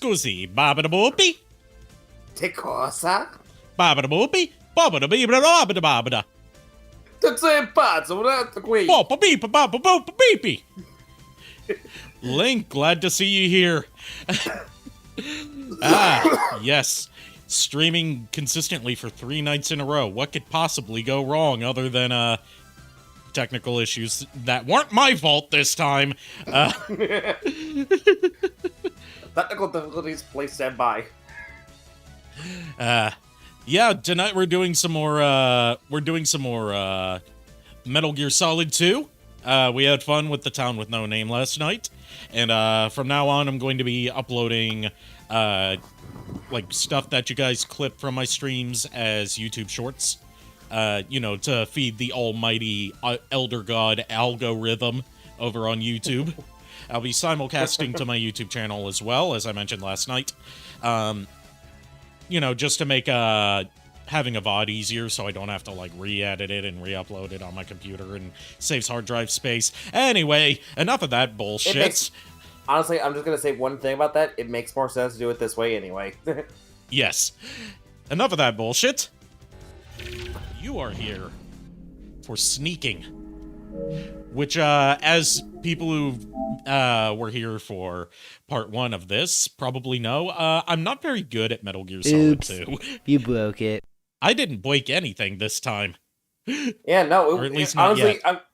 scusi, babada-boopy, Che cosa? babada-boopy, babada-bee-babada-babada. Tu sei pazzo, guarda qui. Beepy. Link, glad to see you here. Yes. Streaming consistently for 3 nights in a row. What could possibly go wrong other than, technical issues that weren't my fault this time? Technical difficulties, please stand by. Yeah, tonight we're doing some more, Metal Gear Solid 2. We had fun with the Town with No Name last night. And, from now on, I'm going to be uploading, like, stuff that you guys clip from my streams as YouTube shorts. To feed the almighty Elder God algorithm over on YouTube. I'll be simulcasting to my YouTube channel as well, as I mentioned last night. Just to make having a VOD easier so I don't have to, like, re-edit it and re-upload it on my computer and saves hard drive space. Anyway, enough of that bullshit. Honestly, I'm just gonna say one thing about that. It makes more sense to do it this way anyway. Yes. Enough of that bullshit. You are here for sneaking. Which, as people who were here for part 1 of this probably know, I'm not very good at Metal Gear Solid 2. You broke it. I didn't break anything this time. Yeah, no. Or at least not honestly, yet.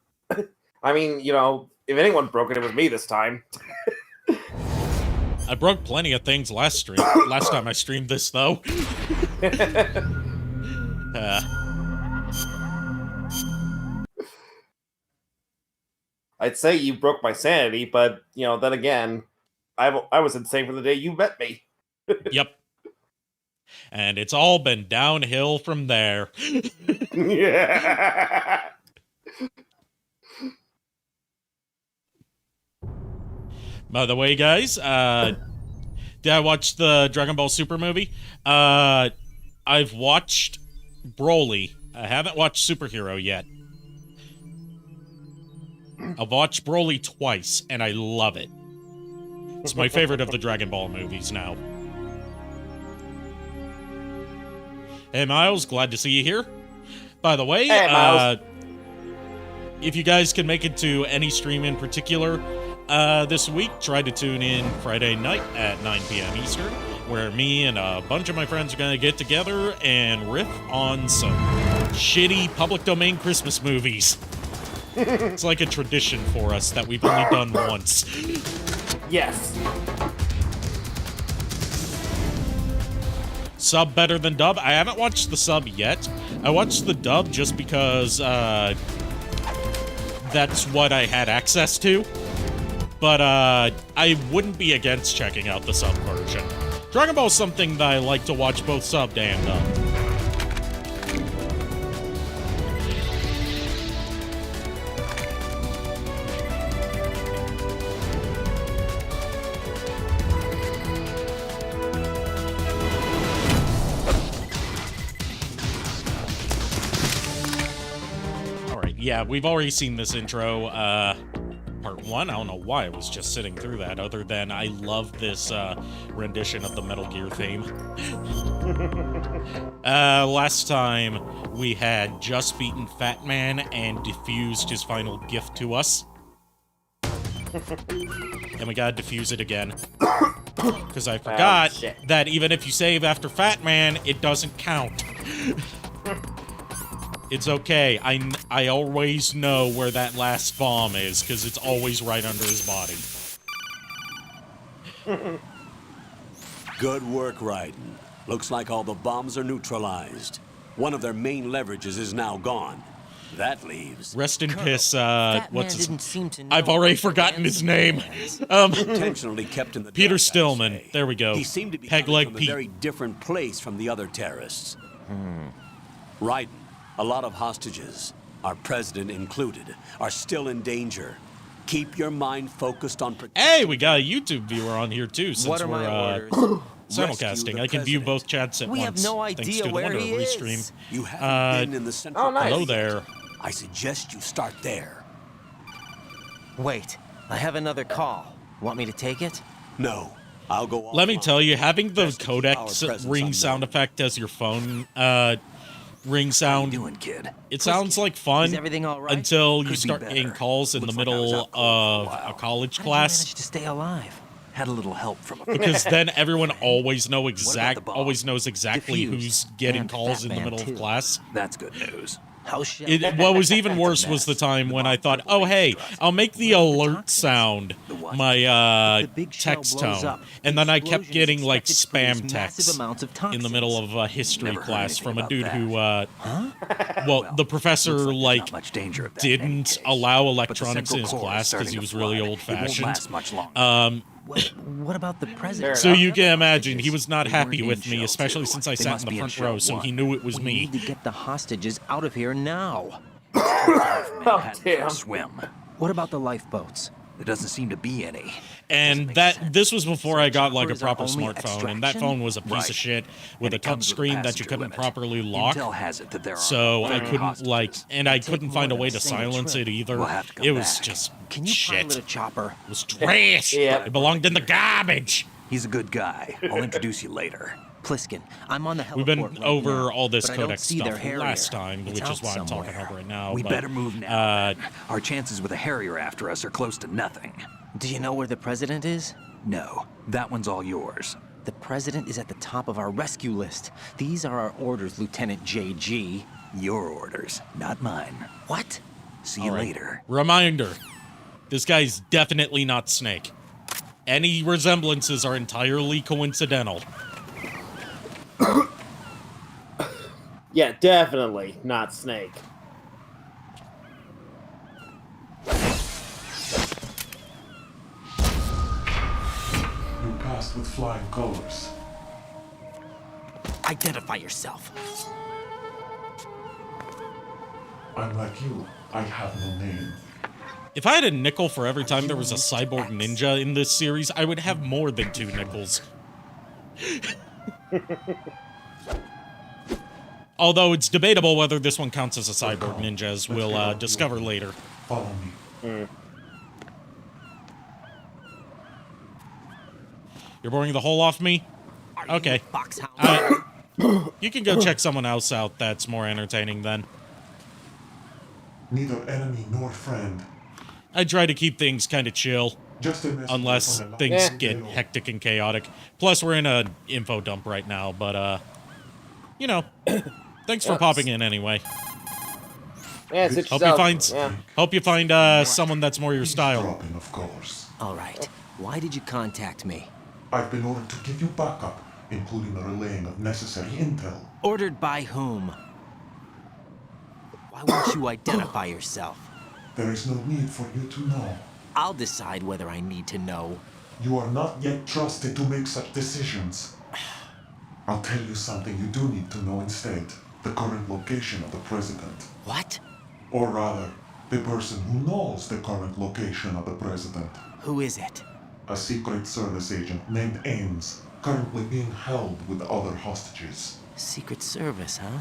I mean, if anyone broke it, it was me this time. I broke plenty of things last time I streamed this, though. I'd say you broke my sanity, but, then again, I was insane from the day you met me. Yep. And it's all been downhill from there. Yeah. By the way, guys, did I watch the Dragon Ball Super movie? I've watched Broly. I haven't watched Superhero yet. I've watched Broly twice, and I love it. It's my favorite of the Dragon Ball movies now. Hey, Miles, glad to see you here. By the way, hey, Miles. If you guys can make it to any stream in particular this week, try to tune in Friday night at 9 p.m. Eastern, where me and a bunch of my friends are going to get together and riff on some shitty public domain Christmas movies. It's like a tradition for us that we've only done once. Yes. Sub better than dub? I haven't watched the sub yet. I watched the dub just because that's what I had access to. But I wouldn't be against checking out the sub version. Dragon Ball is something that I like to watch both subbed and dubbed. Yeah, we've already seen this intro, part 1. I don't know why I was just sitting through that, other than I love this, rendition of the Metal Gear theme. Last time, we had just beaten Fat Man and defused his final gift to us. And we gotta defuse it again. Because I forgot that even if you save after Fat Man, it doesn't count. It's okay. I always know where that last bomb is, because it's always right under his body. Good work, Raiden. Looks like all the bombs are neutralized. One of their main leverages is now gone. That leaves... Rest in piss, what's his... Didn't seem to know I've already forgotten his name. Intentionally kept in the Peter dark, Stillman. There we go. He seemed to be Peg coming leg from Pete. a very different place from the other terrorists. Raiden, a lot of hostages, our president included, are still in danger. Keep your mind focused on protecting... Hey, we got a YouTube viewer on here, too, since What are we're, my orders? simulcasting. I can view both chats at We once. have no thanks idea to the where wonder he of is. Restream. You haven't been in the central... Oh, nice. Hello there. I suggest you start there. Wait, I have another call. Want me to take it? No, I'll go Let me offline. tell you, having the Best to keep our codex presence ring sound unknown. effect as your phone ring How you sound, doing, kid? it sounds like fun Is everything all right? until you Could be start better. getting calls in Looks the like I was middle out cold for a of while. a college How did you manage class. to stay alive? Had a little help from a Because then everyone always the bomb? knows exactly Diffused. who's getting And calls in the Batman, middle too. of class. That's good news. How shall What was even worse was the time when I thought, oh hey, I'll make the alert sound my the big shell text blows tone, up, and the then I kept explosion is getting like expected to produce spam massive texts amounts of in the middle toxins. of a history Never heard class anything from a about dude that. who Huh? well, the professor Looks like there's like not much danger of that in any didn't case. allow But the electronics in central his core is class because starting he to was really flood. old It won't fashioned. last much longer. What about the president? So you Other can imagine he hostages? was not They happy weren't with in me, shell especially two. since I They sat must in the be in front shell row, so he one. knew it was We me. need to get the hostages out of here now. From Oh, Manhattan for damn. a swim. What about the lifeboats? There doesn't seem to be any. And make that sense. this was before I got like a Chopper is our proper only smartphone, and that extraction? phone was a piece Right. of shit with And a it touch comes with a screen that you passenger couldn't limit. properly lock. Intel has it that there are So I only couldn't like, hostages. and I Take couldn't more find a than way a to single silence trip. it either. We'll have to come It was back. just Can you shit. pilot a chopper? It was trash. Yeah. It belonged in the garbage. He's a good guy. I'll introduce you later. Pliskin, I'm on the heliport We've been right over now, all this but I don't codex see their stuff Harrier. last time, It's which is out why I'm talking somewhere. over it now. We but, better move now. Our chances with a Harrier after us are close to nothing. Do you know where the president is? No, that one's all yours. The president is at the top of our rescue list. These are our orders, Lieutenant JG. Your orders, not mine. What? See you later. Reminder, this guy's definitely not Snake. Any resemblances are entirely coincidental. Yeah, definitely not Snake. You passed with flying colors. Identify yourself. I'm like you. I have no name. If I had a nickel for every time there was a cyborg ninja in this series, I would have more than 2 nickels. Although it's debatable whether this one counts as a cyborg ninja, as we'll discover later. Follow me. You're boring the hole off me? Okay. Foxhound. You can go check someone else out that's more entertaining then. Neither enemy nor friend. I try to keep things kind of chill, Just a messenger unless on a things long get trail. hectic and chaotic. Plus, we're in a info dump right now, but, you know, thanks for popping in anyway. Yeah, sit Hope yourself. you find, Yeah. hope you find someone that's more your style. Eavesdropping, of course. All right. Why did you contact me? I've been ordered to give you backup, including the relaying of necessary intel. Ordered by whom? Why won't you identify yourself? There is no need for you to know. I'll decide whether I need to know. You are not yet trusted to make such decisions. I'll tell you something you do need to know instead. The current location of the president. What? Or rather, the person who knows the current location of the president. Who is it? A Secret Service agent named Ames, currently being held with other hostages. Secret Service, huh?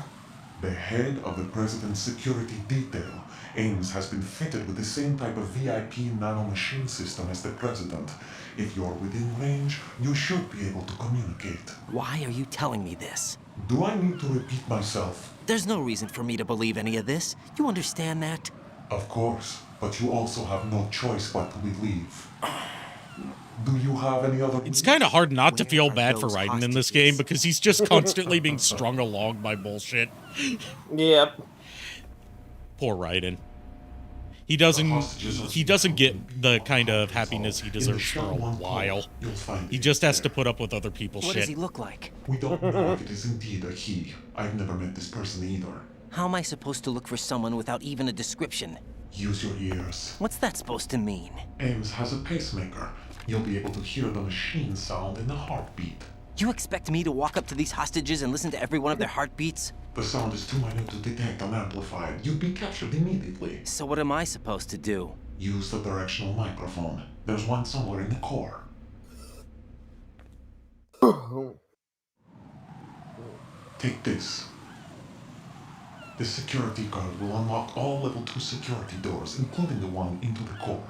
The head of the president's security detail, Ames has been fitted with the same type of VIP nanomachine system as the president. If you're within range, you should be able to communicate. Why are you telling me this? Do I need to repeat myself? There's no reason for me to believe any of this. You understand that? Of course, but you also have no choice but to believe. Do you have any other... It's kind of hard not to Where feel are bad for those Raiden in this hostages? game because he's just constantly being strung along by bullshit. Yep. Poor Raiden. He doesn't get the kind of happiness he deserves for a while. He just has to put up with other people's What does shit. he look like? We don't know if it is indeed a he. I've never met this person either. How am I supposed to look for someone without even a description? Use your ears. What's that supposed to mean? Ames has a pacemaker. You'll be able to hear the machine sound in the heartbeat. You expect me to walk up to these hostages and listen to every one of their heartbeats? The sound is too minute to detect and amplify it. You'd be captured immediately. So what am I supposed to do? Use the directional microphone. There's one somewhere in the core. Take this. This security card will unlock all level 2 security doors, including the one into the core.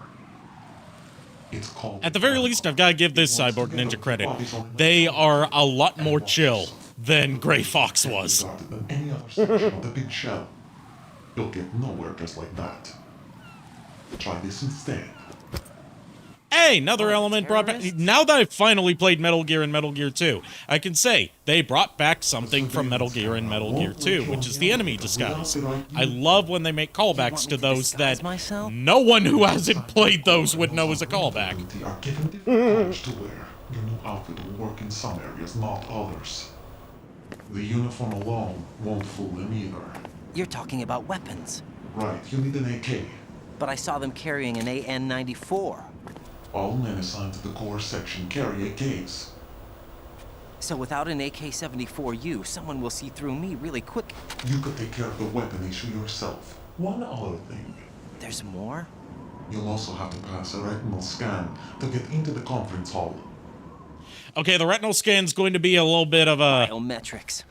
It's called At the very least, I've got to give this Cyborg Ninja credit. They are a lot more chill than Gray Fox was. Than any other section of the big shell. You'll get nowhere just like that. Try this instead. Hey, another element brought back. Now that I've finally played Metal Gear and Metal Gear 2, I can say they brought back something from Metal Gear and Metal Gear 2, which is the enemy disguise. I love when they make callbacks to those that no one who hasn't played those would know as a callback. Are given different colors to wear. Your new outfit will work in some areas, not others. The uniform alone won't fool them either. You're talking about weapons. Right, you need an AK. But I saw them carrying an AN-94. All men assigned to the core section carry AKs. So without an AK-74U, someone will see through me really quick. You could take care of the weapon issue yourself. One other thing. There's more? You'll also have to pass a retinal scan to get into the conference hall. Okay, the retinal scan's going to be a little bit of a Biometrics.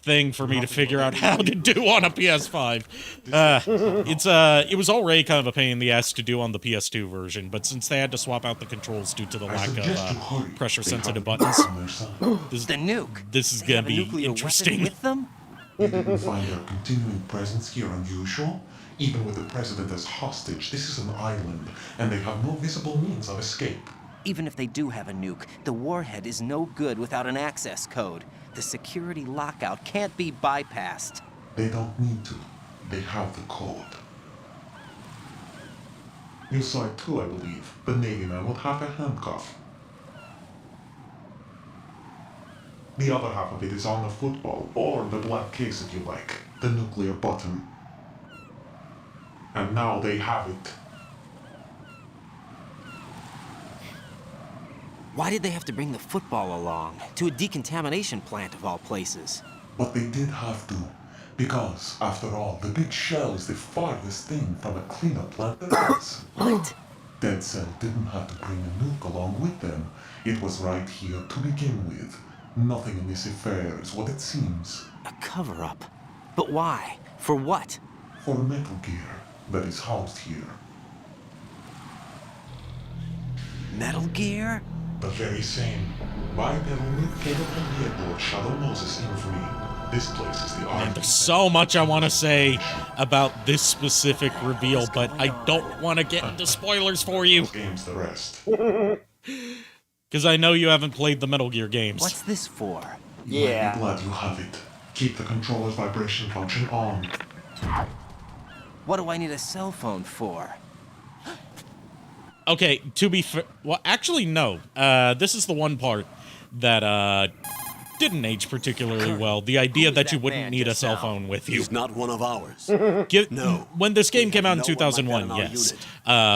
thing for me to figure out how to do on a PS5. It was already kind of a pain in the ass to do on the PS2 version, but since they had to swap out the controls due to the lack of pressure-sensitive buttons, The nuke. this is They gonna have a be nuclear interesting. weapon with them? You didn't find their continuing presence here unusual? Even with the president as hostage, this is an island, and they have no visible means of escape. Even if they do have a nuke, the warhead is no good without an access code. The security lockout can't be bypassed. They don't need to. They have the code. You saw it too, I believe. The Navy man with half a handcuff. The other half of it is on the football, or the black case if you like. The nuclear button. And now they have it. Why did they have to bring the football along? To a decontamination plant of all places. But they did have to. Because, after all, the big shell is the farthest thing from a cleanup plant there is. What? Dead Cell didn't have to bring a nuke along with them. It was right here to begin with. Nothing in this affair is what it seems. A cover-up. But why? For what? For Metal Gear that is housed here. Metal Gear? The very same. Bipedal nuke-capable vehicle of Shadow Moses infamy. This place is the And there's so much I want to say about this specific reveal, but I don't want to get into spoilers for you. Game's the rest. Because I know you haven't played the Metal Gear games. What's this for? You might Yeah. be glad you have it. Keep the controller's vibration function on. What do I need a cell phone for? Okay, to be fair, well, actually, no. This is the one part that didn't age particularly well. The idea that you wouldn't need a cell phone with you. He's not one of ours. No. When this game We came have out in no one like 2001, that in our yes.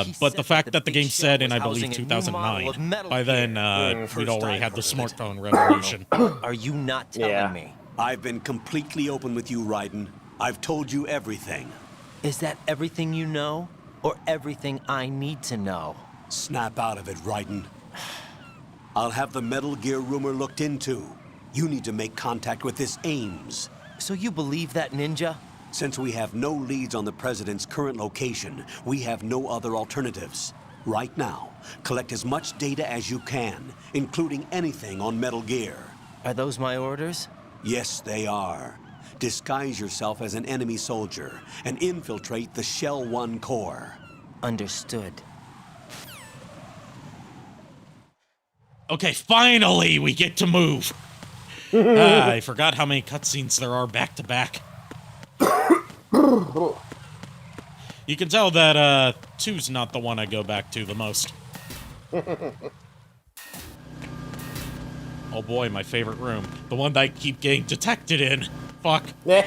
unit. But the fact that the game big said shell in, I was believe, housing a new model of 2009, Metal by then, Gear. we'd already I've had the heard of it. smartphone revolution. Are you not telling Yeah. me? I've been completely open with you, Raiden. I've told you everything. Is that everything you know? Or everything I need to know? Snap out of it, Raiden. I'll have the Metal Gear rumor looked into. You need to make contact with this Ames. So you believe that, Ninja? Since we have no leads on the President's current location, we have no other alternatives. Right now, collect as much data as you can, including anything on Metal Gear. Are those my orders? Yes, they are. Disguise yourself as an enemy soldier and infiltrate the Shell 1 core. Understood. Okay, finally we get to move. I forgot how many cutscenes there are back to back. You can tell that 2's not the one I go back to the most. Oh boy, my favorite room. The one that I keep getting detected in. Fuck. Okay.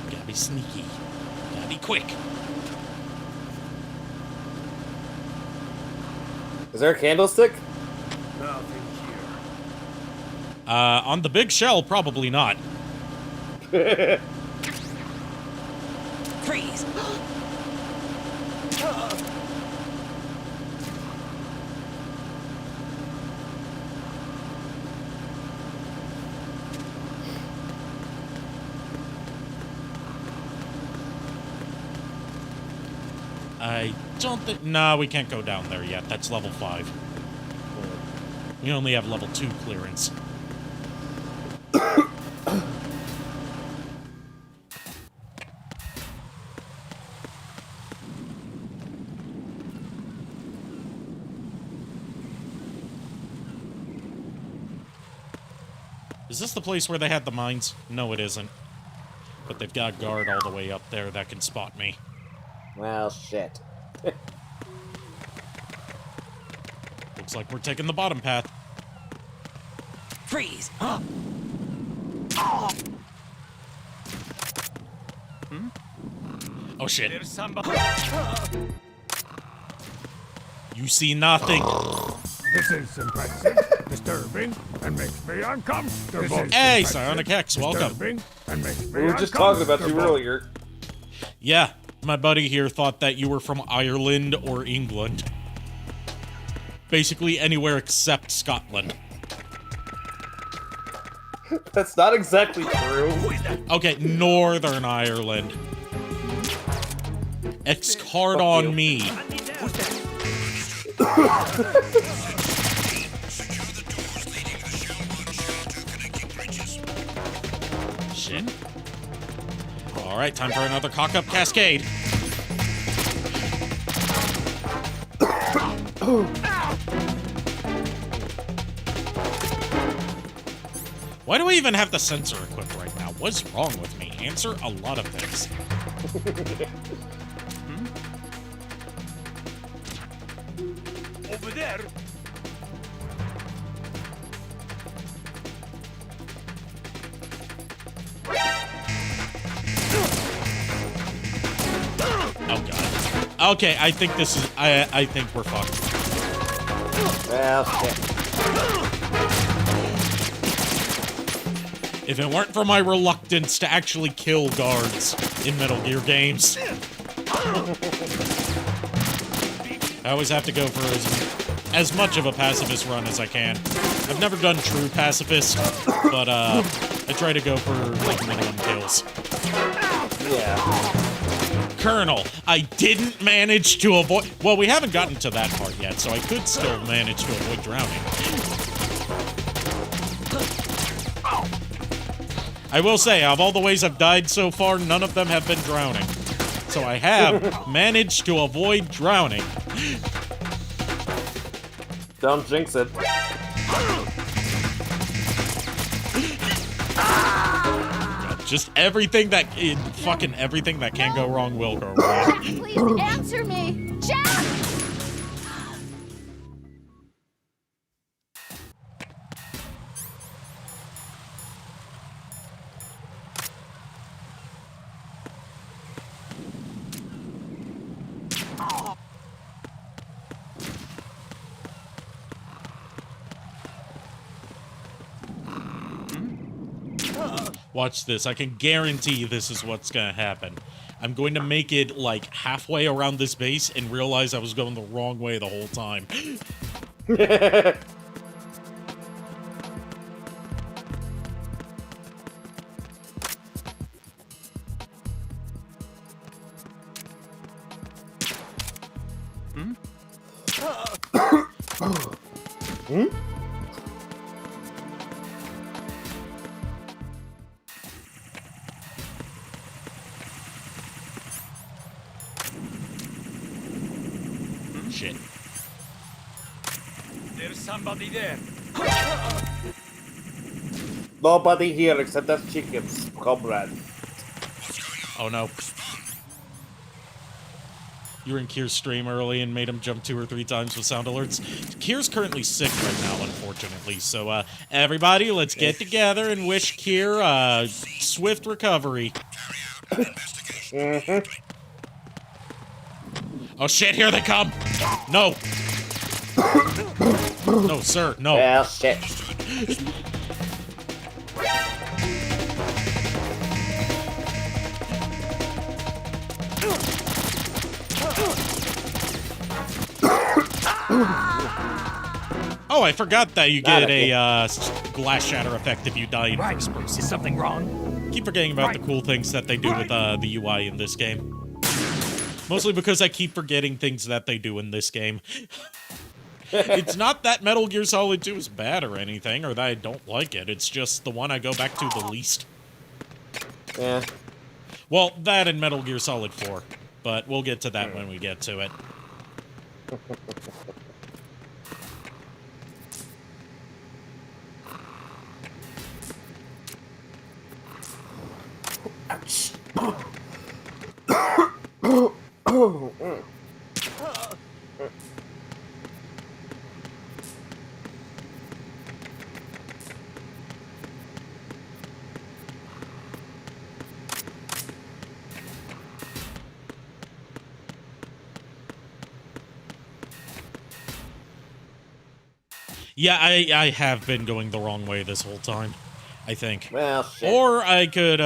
Gotta be sneaky. Gotta be quick. Is there a candlestick? On the big shell, probably not. Freeze! I don't think... No, we can't go down there yet. That's level 5. We only have level 2 clearance. Is this the place where they had the mines? No, it isn't. But they've got a guard all the way up there that can spot me. Well, shit. Looks like we're taking the bottom path. Freeze! Oh, shit. You see nothing. This is impressive, disturbing, and makes me uncomfortable. Hey, Psionic Hex, welcome. Disturbing and makes me We were just talking about you uncomfortable. earlier. Yeah, my buddy here thought that you were from Ireland or England. Basically anywhere except Scotland. That's not exactly true. Okay, Northern Ireland. X-card on me. Shit. Alright, time for another cock-up cascade. Why do I even have the sensor equipped right now? What's wrong with me? Answer a lot of things. Over there. Oh god. Okay, I think this is I think we're fucked. Well, shit. If it weren't for my reluctance to actually kill guards in Metal Gear games. I always have to go for as much of a pacifist run as I can. I've never done true pacifist, but I try to go for like minimum kills. Yeah. Colonel, I didn't manage to avoid... Well, we haven't gotten to that part yet, so I could still manage to avoid drowning. I will say, of all the ways I've died so far, none of them have been drowning. So I have managed to avoid drowning. Don't jinx it. Just everything that... fucking everything that can go wrong will go wrong. Please answer me! Jack! Watch this. I can guarantee this is what's gonna happen. I'm going to make it, like, halfway around this base and realize I was going the wrong way the whole time. Shit. There's somebody there. Nobody here except us chickens, comrade. Oh no. You were in Kier's stream early and made him jump 2 or 3 times with sound alerts. Kier's currently sick right now, unfortunately. So, everybody, let's get together and wish Kier a swift recovery. Oh shit, here they come! No! No, sir, no. Well, shit. Oh, I forgot that you get Not a glass shatter effect if you die in Right. first person. Is something wrong? Keep forgetting about the cool things that they do with the UI in this game. Mostly because I keep forgetting things that they do in this game. It's not that Metal Gear Solid 2 is bad or anything, or that I don't like it. It's just the one I go back to the least. Yeah. Well, that and Metal Gear Solid 4. But we'll get to that when we get to it. Yeah, I have been going the wrong way this whole time, I think. Well, shit. Or I could,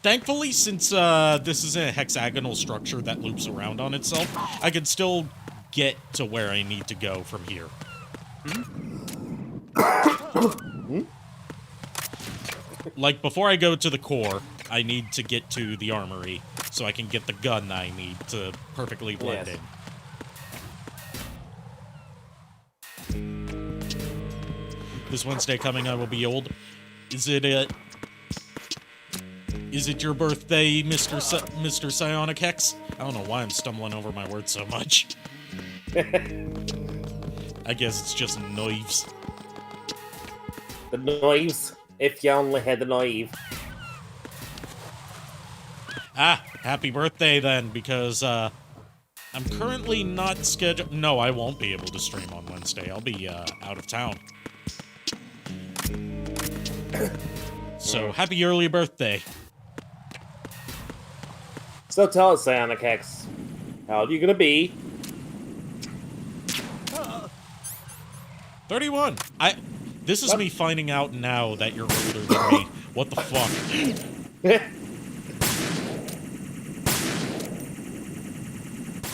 Thankfully, since this is a hexagonal structure that loops around on itself, I could still get to where I need to go from here. Like, before I go to the core, I need to get to the armory, so I can get the gun that I need to perfectly blend in. This Wednesday coming, I will be old. Is it your birthday, Mr. Psionic Hex? I don't know why I'm stumbling over my words so much. I guess it's just knives. The knives. If you only had the knife. Ah, happy birthday then, because I'm currently not scheduled. No, I won't be able to stream on Wednesday. I'll be out of town. So, happy early birthday. So tell us, Psionic Hex, how old are you gonna be? 31. This is me finding out now that you're older than me. What the fuck?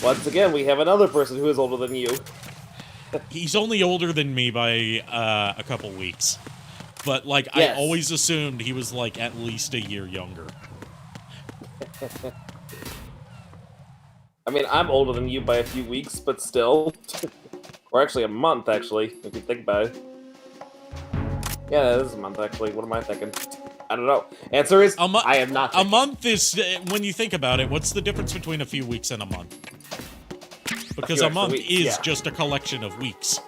Once again, we have another person who is older than you. He's only older than me by a couple weeks. But, like, Yes. I always assumed he was, like, at least a year younger. I mean, I'm older than you by a few weeks, but still. Or actually a month, actually, if you think about it. Yeah, it is a month, actually. What am I thinking? I don't know. Answer is, I am not A month is, when you think about it, what's the difference between a few weeks and a month? Because a month weeks, is yeah. just a collection of weeks.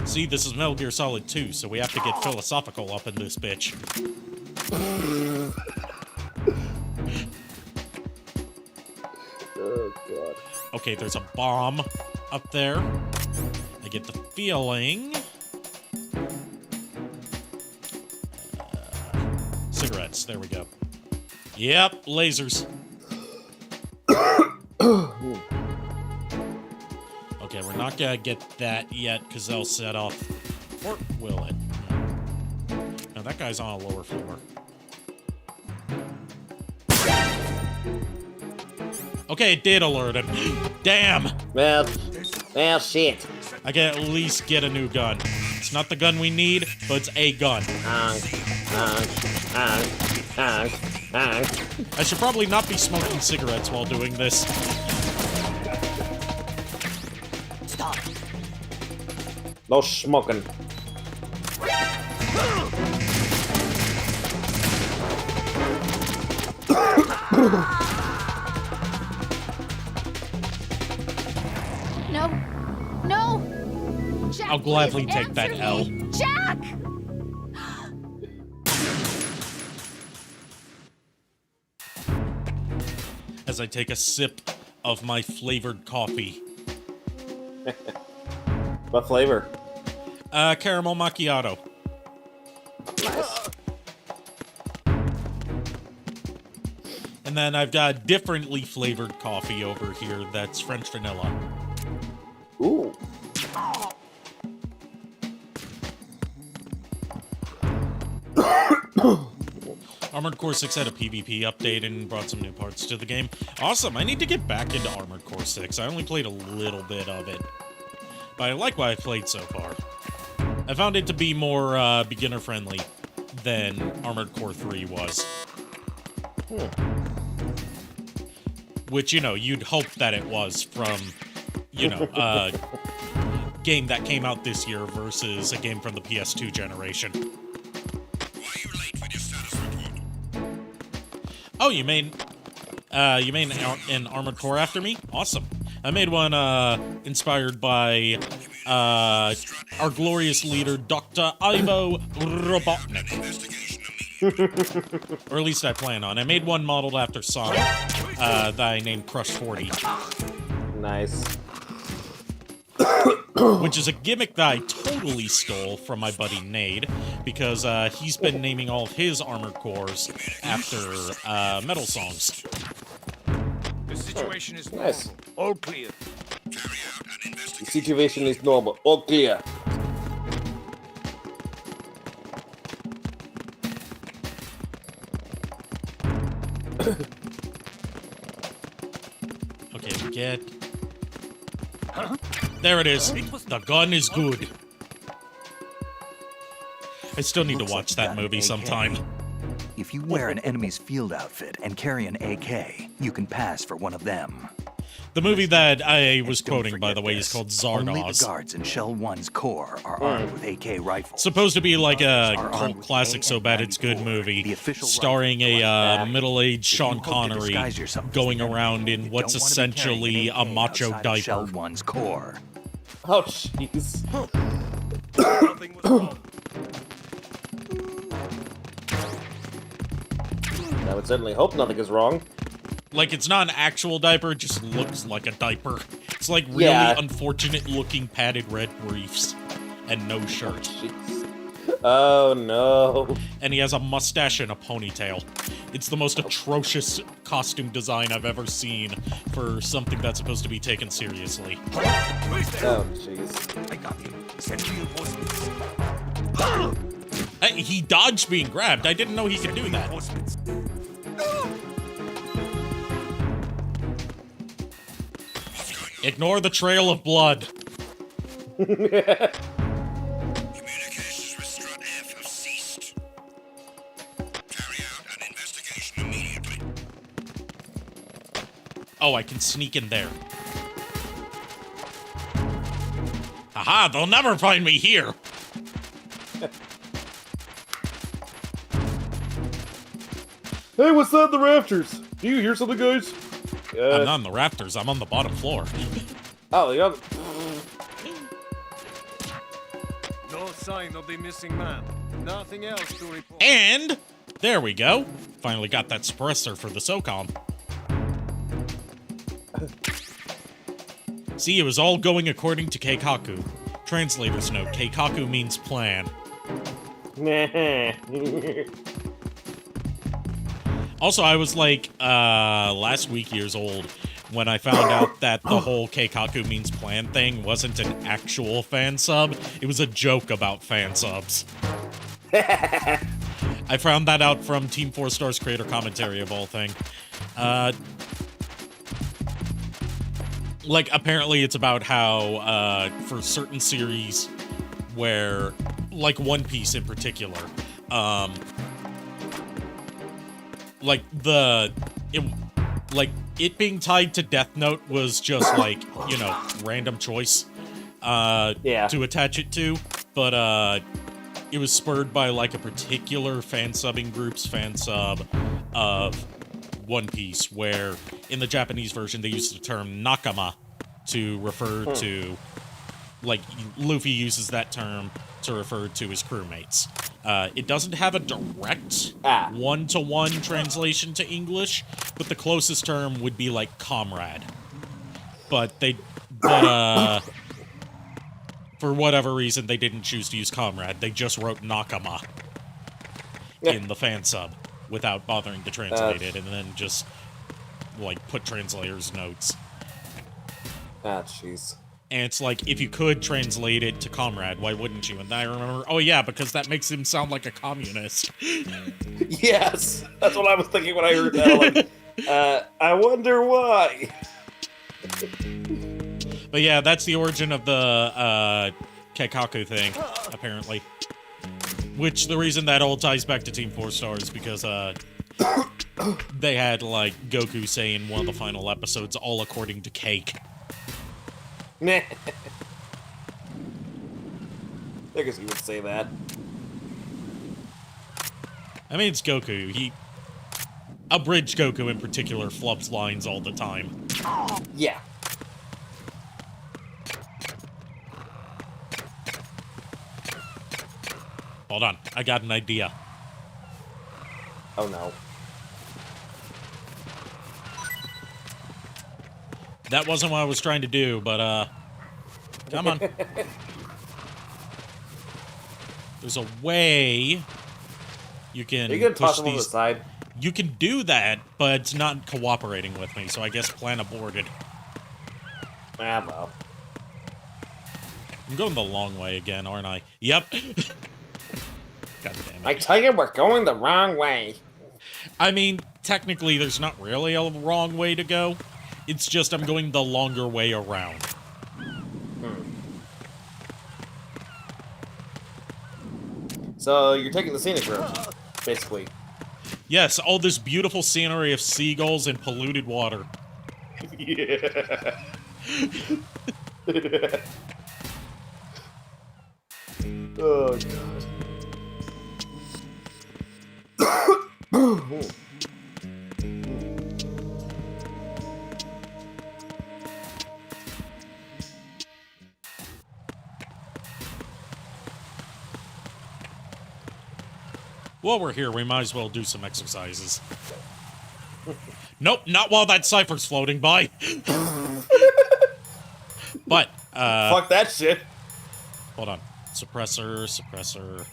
See, this is Metal Gear Solid 2, so we have to get philosophical up in this bitch. Oh, God. Okay, there's a bomb up there. I get the feeling... cigarettes, there we go. Yep, lasers. Okay, we're not gonna get that yet, because they'll set off... Or will it? No, that guy's on a lower floor. Okay, it did alert him. Damn! Well, shit. I can at least get a new gun. It's not the gun we need, but it's a gun. I should probably not be smoking cigarettes while doing this. Stop. No smoking. No. No. Jack, I'll gladly please take that answer L. me. Jack! As I take a sip of my flavored coffee. What flavor? Caramel macchiato. Nice. And then I've got differently flavored coffee over here that's French vanilla. Ooh. Armored Core 6 had a PvP update and brought some new parts to the game. Awesome, I need to get back into Armored Core 6. I only played a little bit of it. But I like what I've played so far. I found it to be more beginner-friendly than Armored Core 3 was. Which, you know, you'd hope that it was from, you know, a game that came out this year versus a game from the PS2 generation. Why are you late with your status report? Oh, you made an Armored Core after me? Awesome. I made one inspired by our glorious leader, Dr. Ivo Robotnik. Or at least I plan on. I made one modeled after Sonic that I named Crush 40. Nice. Which is a gimmick that I totally stole from my buddy Nade, because he's been naming all of his Armored Cores after metal songs. The situation is normal. Nice. All clear. The situation is normal. All clear. Okay, get... There it is. The gun is good. I still need to watch that movie sometime. If you wear an enemy's field outfit and carry an AK, you can pass for one of them. The movie that I was Don't quoting, by forget the way, this. is called Only the Zardoz. guards in Shell 1's core are armed with AK rifles. Supposed to be like a Are armed cult with classic, so bad it's good AN-94, movie, the official starring rifle a middle-aged If you Sean hope to Connery disguise yourself as going the enemy, around you in don't what's want to be essentially carrying a an AK macho outside of Shell diaper. 1's core. Oh, jeez. Nothing was wrong. I would certainly hope nothing is wrong. Like, it's not an actual diaper, it just looks like a diaper. It's like really Yeah. unfortunate-looking padded red briefs and no shirt. Jeez. Oh, no. And he has a mustache and a ponytail. It's the most atrocious costume design I've ever seen for something that's supposed to be taken seriously. Oh, jeez. I got you. Send reinforcements. He dodged being grabbed. I didn't know he could do that. Reinforcements. Ignore the trail of blood. Communications with Strut F have ceased. Carry out an investigation immediately. Oh, I can sneak in there. Aha, they'll never find me here. Hey, what's that in the rafters? Do you hear something, guys? I'm not on the rafters, I'm on the bottom floor. Oh, the other... No sign of the missing man. Nothing else to report. And there we go. Finally got that suppressor for the SOCOM. See, it was all going according to Keikaku. Translator's note, Keikaku means plan. Also, I was like, last week years old when I found out that the whole Keikaku means plan thing wasn't an actual fan sub. It was a joke about fan subs. I found that out from Team 4 Star's creator commentary of all thing. Like, apparently it's about how, for certain series where, like One Piece in particular, like, it being tied to Death Note was just, like, you know, random choice, Yeah. to attach it to, but, it was spurred by, like, a particular fan-subbing group's fan sub of One Piece, where in the Japanese version they used the term nakama to refer to, like, Luffy uses that term to refer to his crewmates. It doesn't have a direct one-to-one translation to English, but the closest term would be, like, comrade. But for whatever reason, they didn't choose to use comrade. They just wrote nakama in the fan sub without bothering to translate it, and then just, like, put translators' notes. Ah, jeez. And it's like, if you could translate it to comrade, why wouldn't you? And I remember, oh yeah, because that makes him sound like a communist. Yes! That's what I was thinking when I heard that. Like, I wonder why. But yeah, that's the origin of the Keikaku thing, apparently. Which, the reason that all ties back to Team 4 Star is because, they had, like, Goku say in one of the final episodes, all according to Cake. I guess you would say that. I mean, it's Goku. Abridged Goku, in particular, flubs lines all the time. Yeah. Hold on, I got an idea. Oh, no. That wasn't what I was trying to do, but, come on. There's a way you can Are you gonna push toss them on the these. side? You can do that, but it's not cooperating with me, so I guess plan aborted. Ah, well. I'm going the long way again, aren't I? Yep. God damn I it. tell you, we're going the wrong way. I mean, technically, there's not really a wrong way to go. It's just I'm going the longer way around. So, you're taking the scenic route, basically. Yes, all this beautiful scenery of seagulls and polluted water. Yeah. Oh, God. While we're here, we might as well do some exercises. Nope, not while that cipher's floating by. But, Fuck that shit. hold on. Suppressor, suppressor.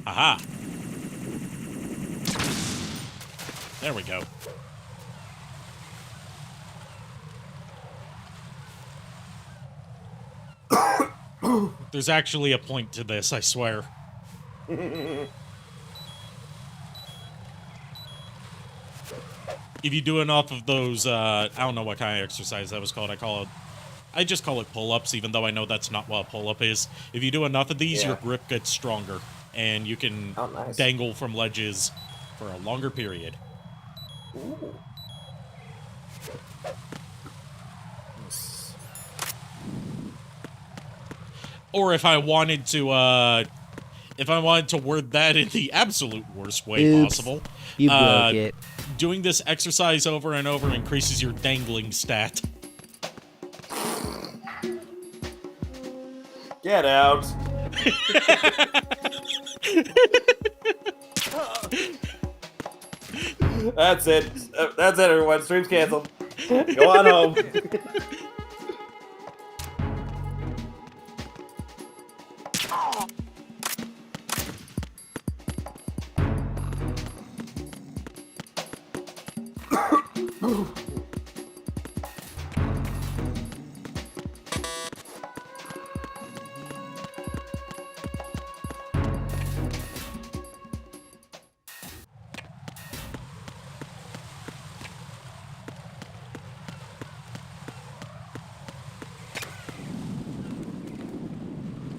Aha. There we go. There's actually a point to this, I swear. If you do enough of those, I don't know what kind of exercise that was called. I just call it pull-ups, even though I know that's not what a pull-up is. If you do enough of these, Yeah. your grip gets stronger, and you can Nice. dangle from ledges for a longer period. Ooh. Or if I wanted to word that in the absolute worst way possible, You broke it. doing this exercise over and over increases your dangling stat. Get out. That's it. That's it, everyone. Stream's canceled. Go on home.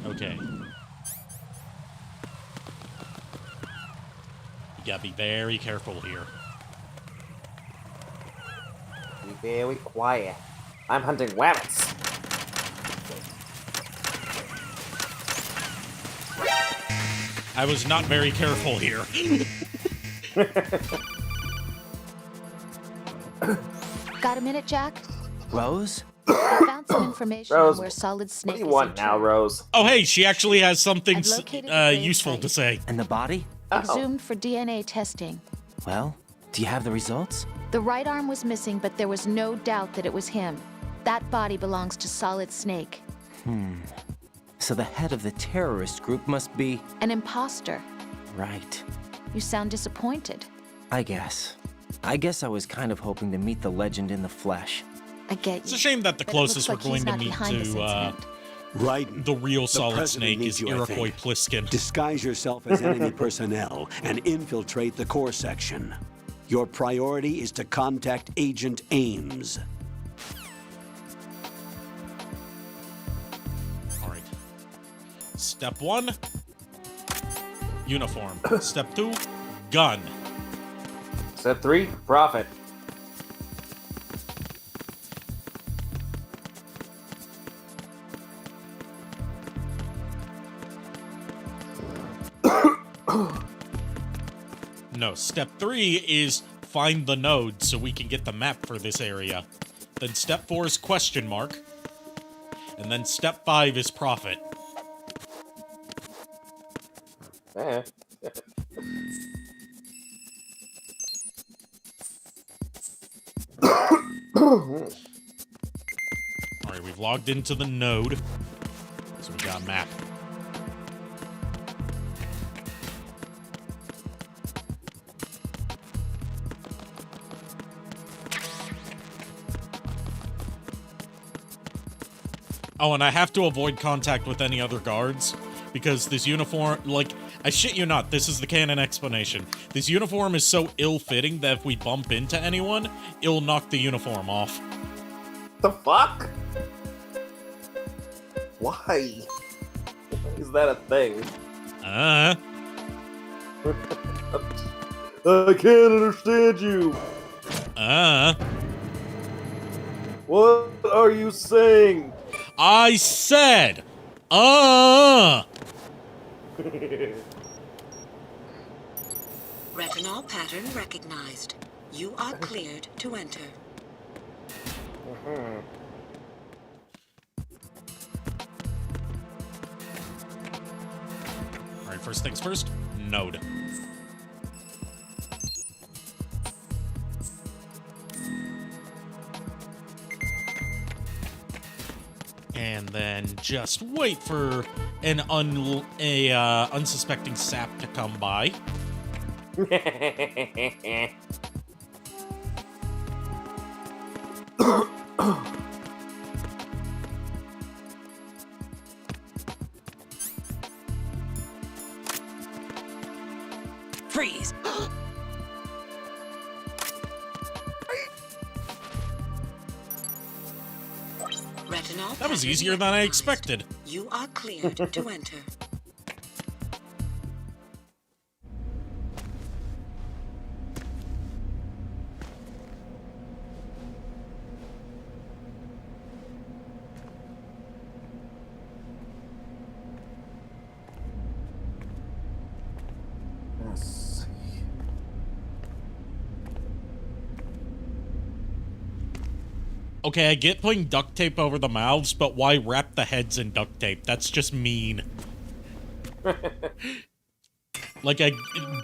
Okay. You gotta be very careful here. Be very quiet. I'm hunting rabbits. I was not very careful here. Got a minute, Jack? Rose? I found some information Rose, on where Solid What Snake do you is want now, interred. Rose? Oh, hey, she actually has something I've located the grave useful site. to say. And the body? Oh. Exhumed for DNA testing. Well, do you have the results? The right arm was missing, but there was no doubt that it was him. That body belongs to Solid Snake. So the head of the terrorist group must be... An imposter. Right. You sound disappointed. I guess. I was kind of hoping to meet the legend in the flesh. I get you. It's a shame that the But it closest we're looks like going to he's meet not behind this to incident. Right. the real Solid president Snake needs is you, I Iroquois think. Pliskin. Disguise yourself as enemy personnel and infiltrate the core section. Your priority is to contact Agent Ames. All right. Step 1, uniform. Step 2, gun. Step 3, profit. No, step 3 is find the node so we can get the map for this area. Then step 4 is question mark. And then step 5 is profit. Eh. Alright, we've logged into the node. So we got a map. Oh, and I have to avoid contact with any other guards, because this uniform, like, I shit you not, this is the canon explanation. This uniform is so ill-fitting that if we bump into anyone, it'll knock the uniform off. The fuck? Why? Is that a thing? Uh. I can't understand you. What are you saying? I said, Retinol pattern recognized. You are cleared to enter. Alright, first things first, node. And then just wait for an unsuspecting sap to come by. Freeze! Retinol That was pattern easier than I recognized. expected. You are cleared to enter. Okay, I get putting duct tape over the mouths, but why wrap the heads in duct tape? That's just mean. Like,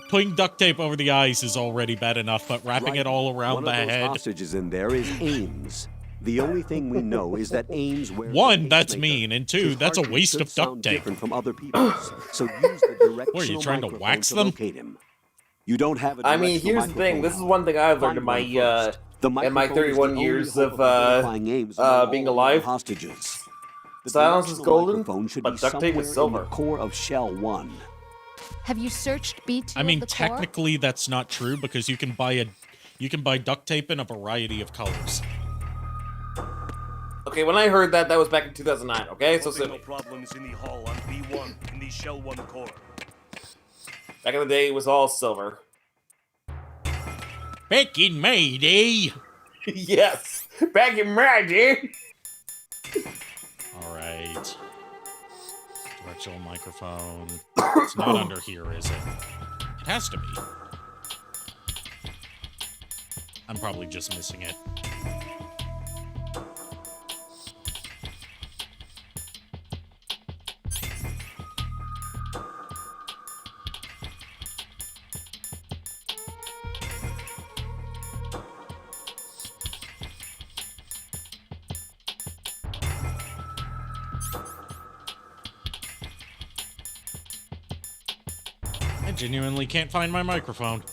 putting duct tape over the eyes is already bad enough, but wrapping it all around the One of those head... hostages in there is Ames. The only thing we know is that Ames wears One, a that's pacemaker. mean, and two, His that's a heartbeat waste should of duct sound tape. different from other people's, so use the directional What, are you trying to microphone wax to them? locate him. You don't have a I mean, directional here's the thing. This is microphone one thing I've learned now. in my Find one first. The in my microphone is 31 the only years hope of identifying Ames among being all alive. hostages. The Silence is directional golden, microphone should but be duct tape is somewhere in the silver. core of Shell 1. Have you searched B2 I mean, of the core? technically that's not true, because you can buy duct tape in a variety of colors. Okay, when I heard that, that was back in 2009, okay? So, No problems in the hall on B1 in the Shell 1 core. back in the day, it was all silver. Back in my day! Yes! Back in my day! Alright. Directional microphone. It's not under here, is it? It has to be. I'm probably just missing it. I genuinely can't find my microphone.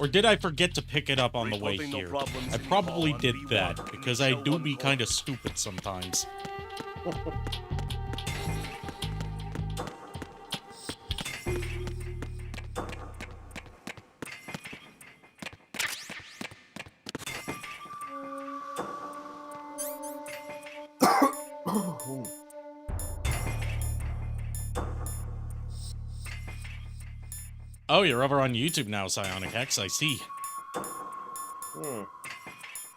Or did I forget to pick it up on the way here? I probably did that, because I do be kind of stupid sometimes. Oh, you're over on YouTube now, Psionic X, I see.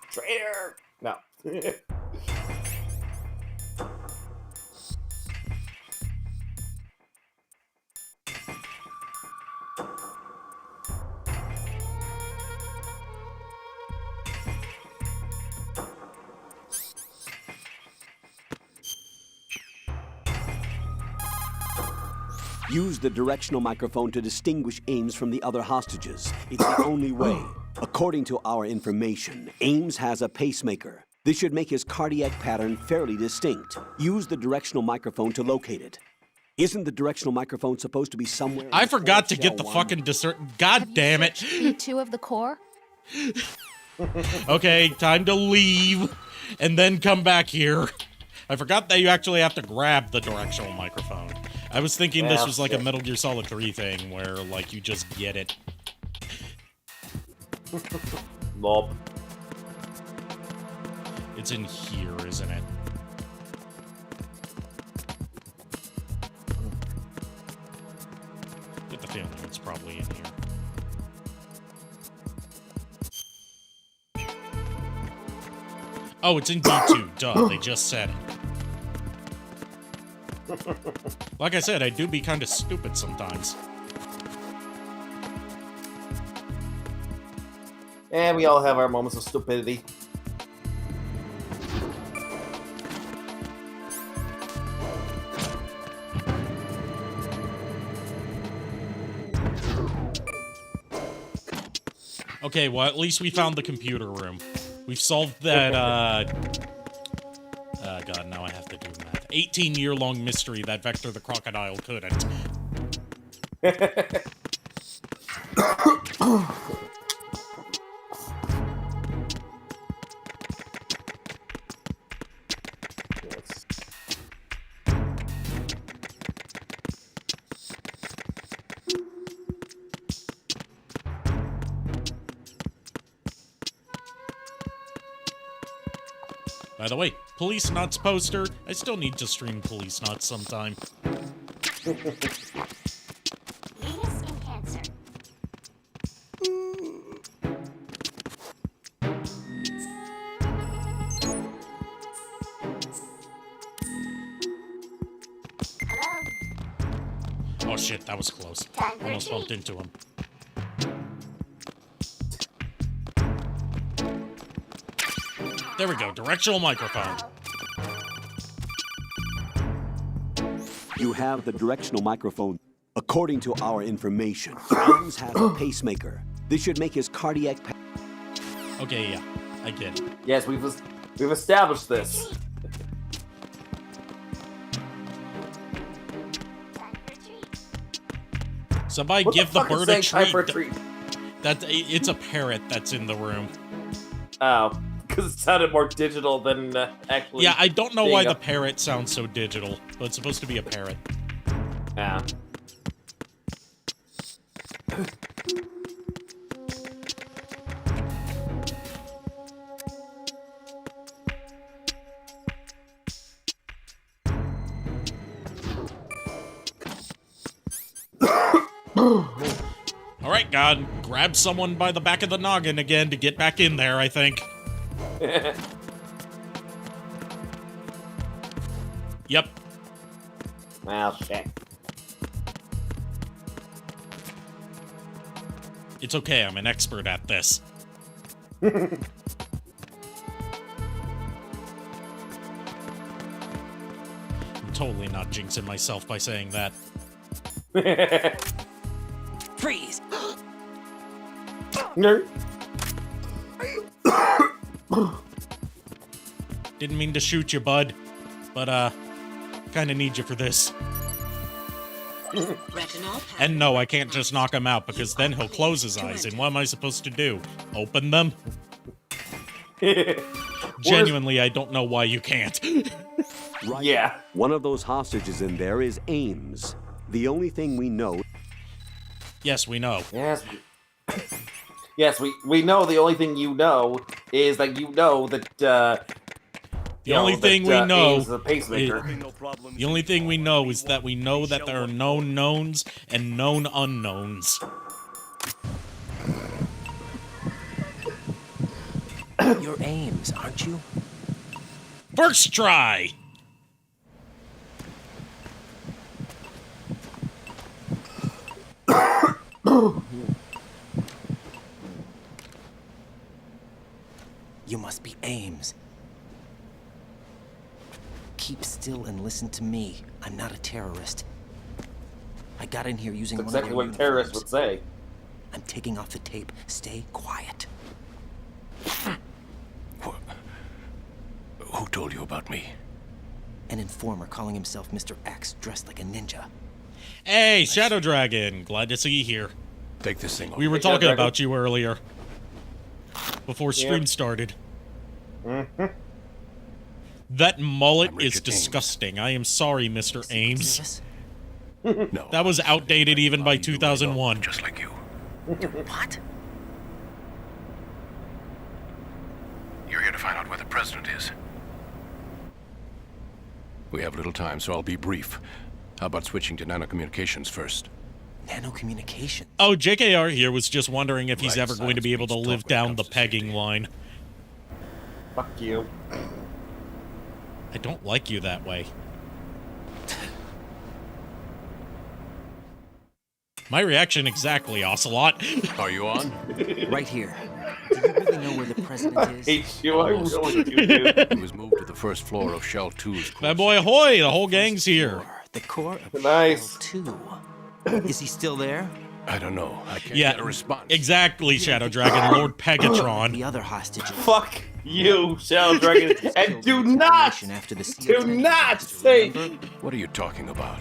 Traitor! No. Use the directional microphone to distinguish Ames from the other hostages. It's the only way. According to our information, Ames has a pacemaker. This should make his cardiac pattern fairly distinct. Use the directional microphone to locate it. Isn't the directional microphone supposed to be somewhere? I forgot to get the fucking dessert. God damn it. B2 of the core? Okay, time to leave and then come back here. I forgot that you actually have to grab the directional microphone. I was thinking this was like a Metal Gear Solid 3 thing where, like, you just get it. Lob. It's in here, isn't it? Get the feeling it's probably in here. Oh, it's in D2. Duh, they just said it. Like I said, I do be kind of stupid sometimes. And we all have our moments of stupidity. Okay, well, at least we found the computer room. We've solved that, God, now I have to do math. 18-year-long mystery that Vector the Crocodile couldn't. By the way, Police Knots poster. I still need to stream Police Knots sometime. Oh shit, that was close. Almost bumped into him. There we go, directional microphone. You have the directional microphone. According to our information, Ames has a pacemaker. This should make his cardiac. Okay, yeah, I get it. Yes, we've established this. Somebody give the bird a treat. It's a parrot that's in the room. Oh, because it sounded more digital than actually. Yeah, I don't know why the parrot sounds so digital, but it's supposed to be a parrot. Yeah. Alright, God, grab someone by the back of the noggin again to get back in there, I think. Yep. Well, shit. It's okay, I'm an expert at this. I'm totally not jinxing myself by saying that. Freeze! Nerd. Didn't mean to shoot you, bud. But, kinda need you for this. Retinol And no, I can't just knock him out, because then he'll close his eyes, and what am I supposed to do? Open them? Genuinely, I don't know why you can't. Right. Yeah. One of those hostages in there is Ames. The only thing we know... Yes, we know. Yes. Yes, we know the only thing you know is that you know that, The only thing we know Ames is a pacemaker. The only thing we know is that we know that there are known knowns and known unknowns. You're Ames, aren't you? First try! You must be Ames. Keep still and listen to me. I'm not a terrorist. I got in here using That's one exactly of what their terrorists uniforms. would say. I'm taking off the tape. Stay quiet. Who told you about me? An informer calling himself Mr. X, dressed like a ninja. Hey, Shadow Dragon! Glad to see you here. Take this thing off. We were talking about you earlier. Before stream started. Mm-hmm. That mullet I'm is Richard disgusting. I am sorry, Mr. Ames. Yes? No. That was outdated even by 2001. Just like you. What? You're here to find out where the president is. We have little time, so I'll be brief. How about switching to nanocommunications first? Nanocommunication. Oh, JKR here was just wondering if he's Right, ever going to be able to science live means talk when it down the comes to pegging safety. line. Fuck you. I don't like you that way. My reaction exactly, Ocelot. Are you on? Right here. Do you really know where the president is? Hate you, I really do, dude. He was moved to the first floor of Shell 2's Bad boy ahoy! The whole gang's here. The core of Nice. Shell 2. Is he still there? I don't know. I can't Yeah, get a response. exactly, Shadow Dragon, Lord Pegatron. The other hostages. Fuck you, Shadow Dragon, and do not, After the do not say. What are you talking about?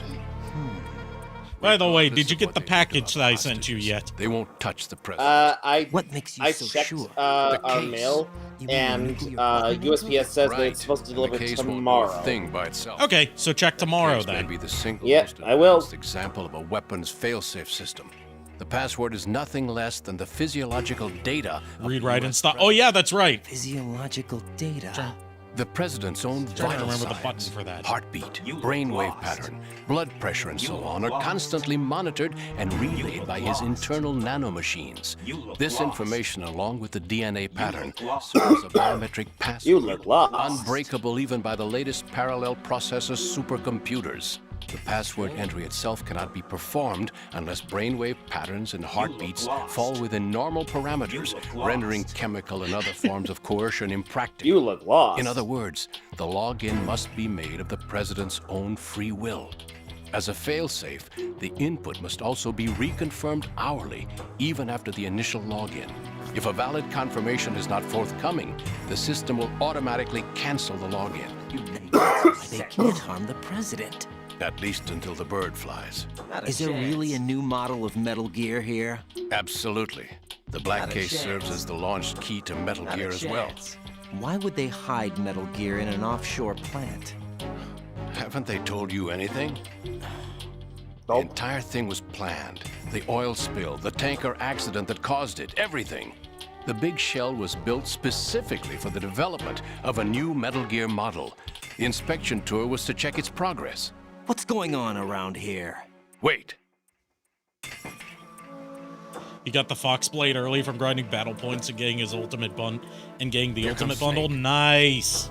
By the way, This did is you get what the they do package to that I the sent you hostages. yet? They won't touch the president. What makes you I so checked sure? our case. mail, You mean and nuclear weapon USPS says that Right. it's supposed to And the deliver case won't do a tomorrow. thing by itself. Okay, so check tomorrow Case may then. be the single Yeah, most I will. advanced example of a weapon's failsafe system. The password is nothing less than the physiological data. of Read, the write, US and stop. Oh president. yeah, that's right. Physiological data. The president's own Trying to vital remember the signs, button for that. heartbeat, brainwave pattern, blood pressure, and so on are constantly monitored and relayed by his internal nanomachines. This information, along with the DNA pattern, serves a biometric password. You look lost. Unbreakable even by the latest parallel processor supercomputers. The password entry itself cannot be performed unless brainwave patterns and heartbeats fall within normal parameters, rendering chemical and other forms of coercion impractical. You look lost. In other words, the login must be made of the president's own free will. As a failsafe, the input must also be reconfirmed hourly, even after the initial login. If a valid confirmation is not forthcoming, the system will automatically cancel the login. They can't harm the president. At least until the bird flies. Is there really a new model of Metal Gear here? Absolutely. The black case serves as the launch key to Metal Gear as well. Why would they hide Metal Gear in an offshore plant? Haven't they told you anything? The entire thing was planned. The oil spill, the tanker accident that caused it, everything. The big shell was built specifically for the development of a new Metal Gear model. The inspection tour was to check its progress. What's going on around here? Wait. He got the Fox Blade early from grinding battle points and getting his ultimate and getting the Here ultimate comes bundle. Snake. Nice.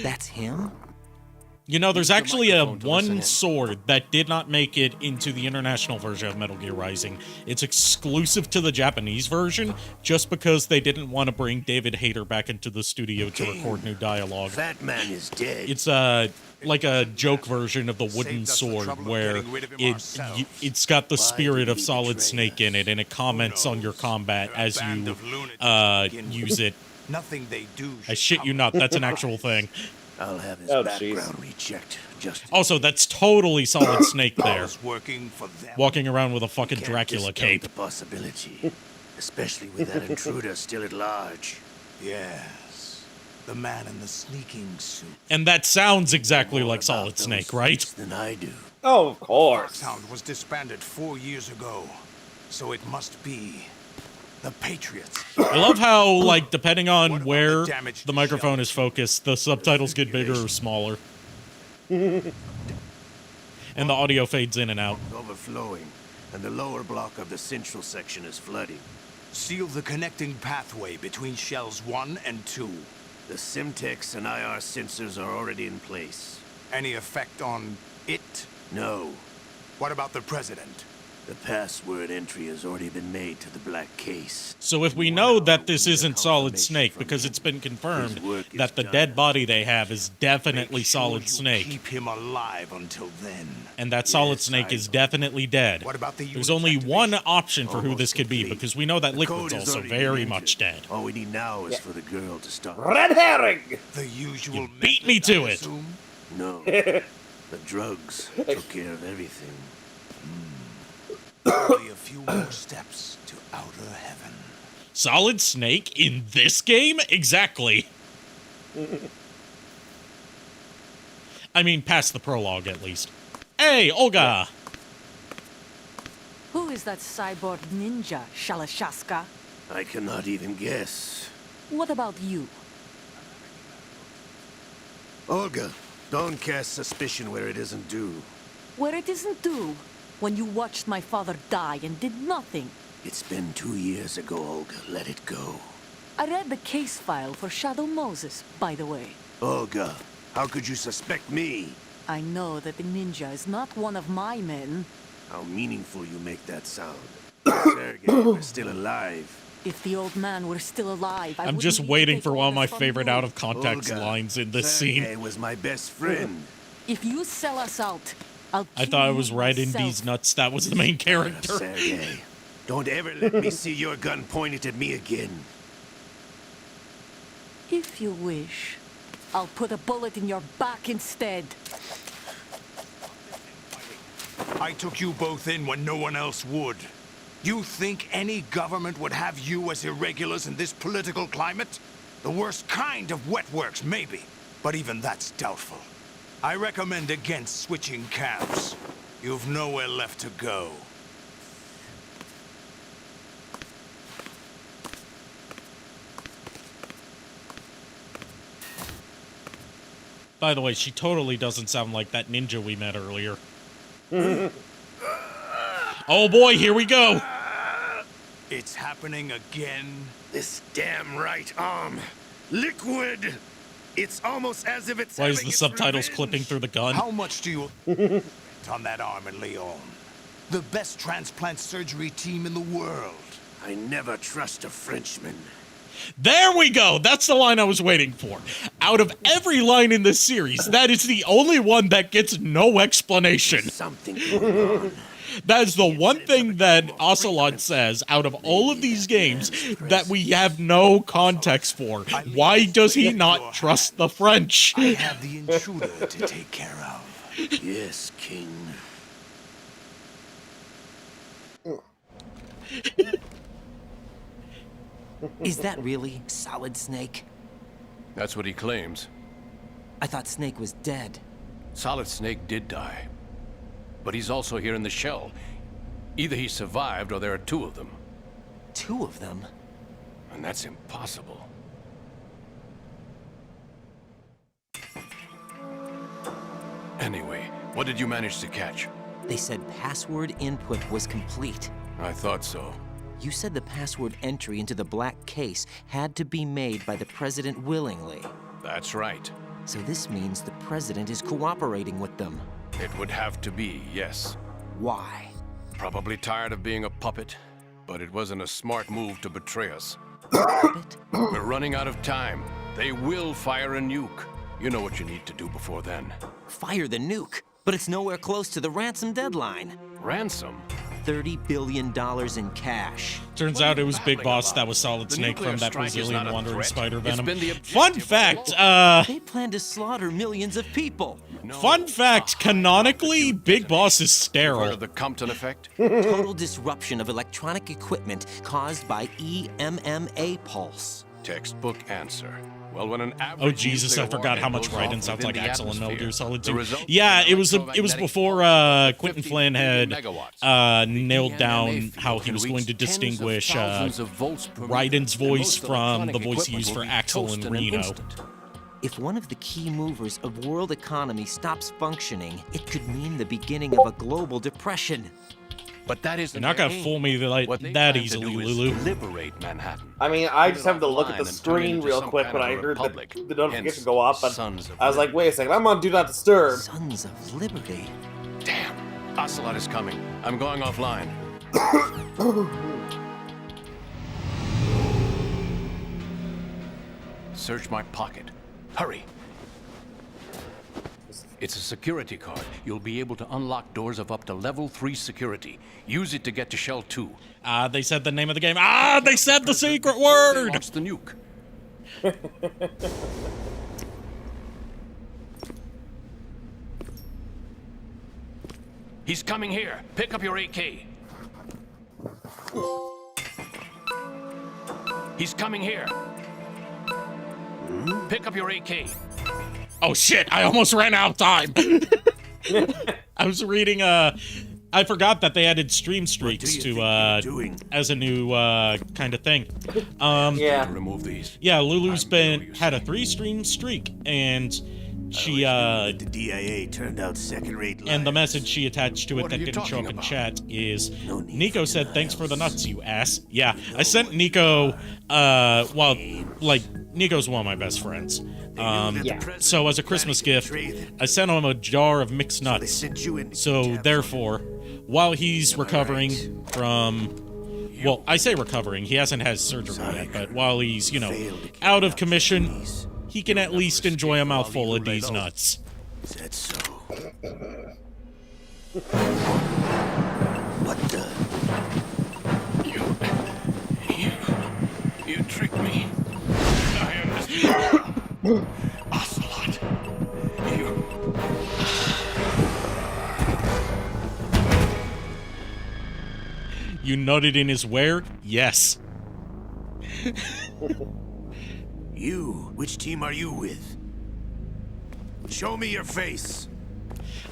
That's him? You know, there's Use the actually a microphone to listen one in. sword that did not make it into the international version of Metal Gear Rising. It's exclusive to the Japanese version, just because they didn't want to bring David Hayter back into the studio to record new dialogue. That man is dead. It's like a joke version of the wooden sword where it's got the spirit of Solid Snake in it, and it comments on your combat as you use it. Nothing they do. I shit you not, that's an actual thing. I'll have his Oh, background jeez. rechecked. Just Also, that's totally Solid Snake there. working for them. Walking around with a fucking Can't Dracula discount cape. the possibility, especially with that intruder still at large. Yes, the man in the sneaking suit. And that sounds exactly More like about Solid those Snake, right? suits than I do. Oh, of course. Foxhound was disbanded 4 years ago, so it must be the Patriots. I love how, like, depending What on about where the damage the to microphone shells? is focused, the subtitles get bigger or smaller. And the audio fades in and out. Overflowing, and the lower block of the central section is flooding. Seal the connecting pathway between shells 1 and 2. The Simtex and IR sensors are already in place. Any effect on it? No. What about the president? The password entry has already been made to the black case. So if we know that this isn't Solid Snake, because it's been confirmed that the dead body they have is definitely Solid Snake, Keep him alive until then. and that Solid Snake is definitely dead, What about the there's unit only one activation? option for who this could be, Almost because we know that The Liquid's code is also already been very entered. much dead. All we need now is for the girl to stop. Red herring! The usual You beat me method, to I it. assume? No. The drugs took care of everything. Only a few more steps to outer heaven. Solid Snake in this game? Exactly. I mean, past the prologue, at least. Hey, Olga! Who is that cyborg ninja, Shalashaska? I cannot even guess. What about you? Olga, don't cast suspicion where it isn't due. Where it isn't due, when you watched my father die and did nothing. It's been 2 years ago, Olga. Let it go. I read the case file for Shadow Moses, by the way. Olga, how could you suspect me? I know that the ninja is not one of my men. How meaningful you make that sound. Sergei, we're still alive. If the old man were still alive, I I'm wouldn't just need to waiting take for one of my orders from favorite you. out-of-context Olga, lines in this Sergei scene. was my best friend. If you sell us out, I'll I kill thought I you was right in myself. these nuts. That was the main character. Sergei, don't ever let me see your gun pointed at me again. If you wish, I'll put a bullet in your back instead. I took you both in when no one else would. You think any government would have you as irregulars in this political climate? The worst kind of wet works, maybe. But even that's doubtful. I recommend against switching camps. You've nowhere left to go. By the way, she totally doesn't sound like that ninja we met earlier. Oh boy, here we go! It's happening again. This damn right arm. Liquid! It's almost as if it's Why is having the its subtitles revenge. clipping through the gun? How much do you on that arm in Lyon? The best transplant surgery team in the world. I never trust a Frenchman. There we go! That's the line I was waiting for. Out of every line in this series, that is the only one that gets no explanation. Something going on. That is the one thing that Ocelot says out of all of these games that we have no context for. Why does he not trust the French? I have the intruder to take care of. Yes, King. Is that really Solid Snake? That's what he claims. I thought Snake was dead. Solid Snake did die. But he's also here in the shell. Either he survived or there are two of them. Two of them? And that's impossible. Anyway, what did you manage to catch? They said password input was complete. I thought so. You said the password entry into the black case had to be made by the president willingly. That's right. So this means the president is cooperating with them. It would have to be, yes. Why? Probably tired of being a puppet, but it wasn't a smart move to betray us. Puppet? We're running out of time. They will fire a nuke. You know what you need to do before then. Fire the nuke, but it's nowhere close to the ransom deadline. Ransom? $30 billion in cash. Turns out it was Big Boss that was Solid Snake from that Brazilian wandering spider venom. Fun fact, They plan to slaughter millions of people. Fun fact, canonically, Big Boss is sterile. The Compton effect? Total disruption of electronic equipment caused by EMMA pulse. Textbook answer. Well, when an oh Jesus, I forgot how much Raiden sounds like Axel in Metal Gear Solid 2. Yeah, it was before Quentin Flynn had nailed down how he was going to distinguish Raiden's voice from the voice he used for Axel and Reno. If one of the key movers of world economy stops functioning, it could mean the beginning of a global depression. But that is You're not gonna fool me that easily, Lulu. Liberate Manhattan. I mean, I just have to look at the screen real quick when I heard the notification go off, but I was like, wait a second, I'm on Do Not Disturb. Sons of Liberty. Damn, Ocelot is coming. I'm going offline. Search my pocket. Hurry. It's a security card. You'll be able to unlock doors of up to level 3 security. Use it to get to Shell 2. They said the name of the game. They said the secret word! Launch the nuke. He's coming here. Pick up your AK. He's coming here. Pick up your AK. Oh shit, I almost ran out of time. I was reading, I forgot that they added stream streaks to, as a new, kind of thing. Yeah. Remove these. Yeah, Lulu's had a 3-stream streak, and she, the DIA turned out second-rate lies. and the message she attached to it that didn't show up in chat is, Nico said, thanks for the nuts, you ass. Yeah, I sent Nico, Nico's one of my best friends. So as a Christmas gift, I sent him a jar of mixed nuts. So therefore, while he's recovering from, well, I say recovering, he hasn't had surgery yet, but while he's, out of commission, he can at least enjoy a mouthful of these nuts. Said so. What the? You tricked me. I understand. Ocelot. You nutted in his where? Yes. You? Which team are you with? Show me your face.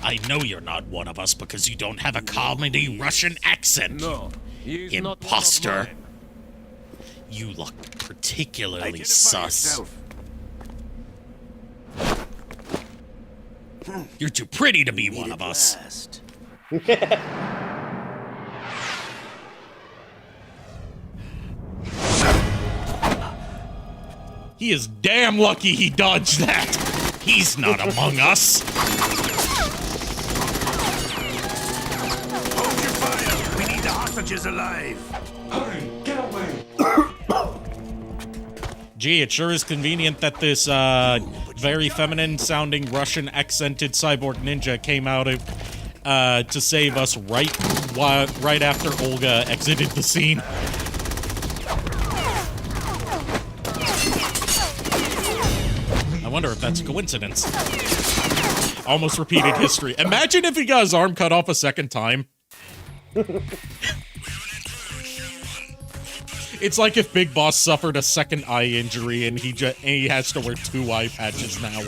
I know you're not one of us because you don't have a comedy Russian accent. No, he is imposter. not one of mine. You look particularly Identify sus. yourself. You're too pretty to be one of us. Last. He is damn lucky he dodged that. He's not among us. Hold your fire. We need the hostages alive. Hurry, get away! Gee, it sure is convenient that this very feminine-sounding Russian-accented cyborg ninja came out to save us right after Olga exited the scene. I wonder if that's a coincidence. Almost repeated history. Imagine if he got his arm cut off a second time. It's like if Big Boss suffered a second eye injury and he has to wear 2 eye patches now.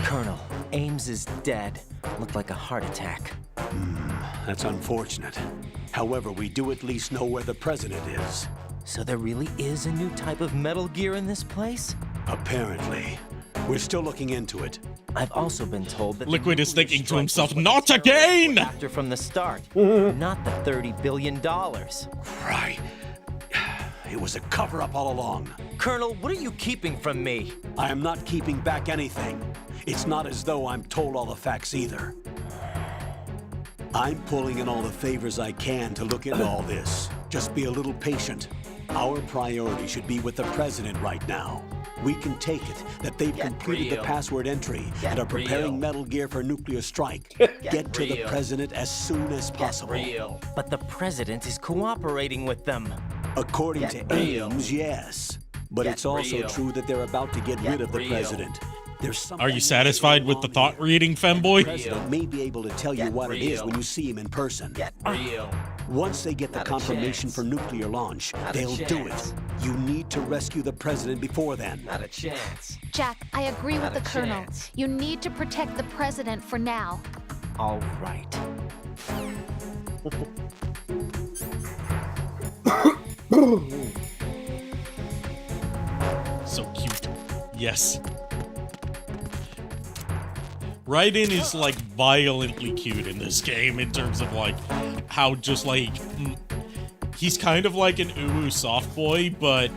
Colonel, Ames is dead. Looked like a heart attack. That's unfortunate. However, we do at least know where the president is. So there really is a new type of Metal Gear in this place? Apparently. We're still looking into it. I've also been told that Liquid is thinking to himself, not again! After from the start, not the $30 billion. Right. It was a cover-up all along. Colonel, what are you keeping from me? I am not keeping back anything. It's not as though I'm told all the facts either. I'm pulling in all the favors I can to look into all this. Just be a little patient. Our priority should be with the president right now. We can take it that they've completed the password entry and are preparing Metal Gear for nuclear strike. Get to the president as soon as possible. But the president is cooperating with them. According to Ames, yes. But it's also true that they're about to get rid of the president. Are you satisfied with the thought reading, femboy? The president may be able to tell you what it is when you see him in person. Once they get the confirmation for nuclear launch, they'll do it. You need to rescue the president before then. Not a chance. Jack, I agree with the Colonel. You need to protect the president for now. All right. So cute. Yes. Raiden is like violently cute in this game in terms of like how just like he's kind of like an uwu soft boy, but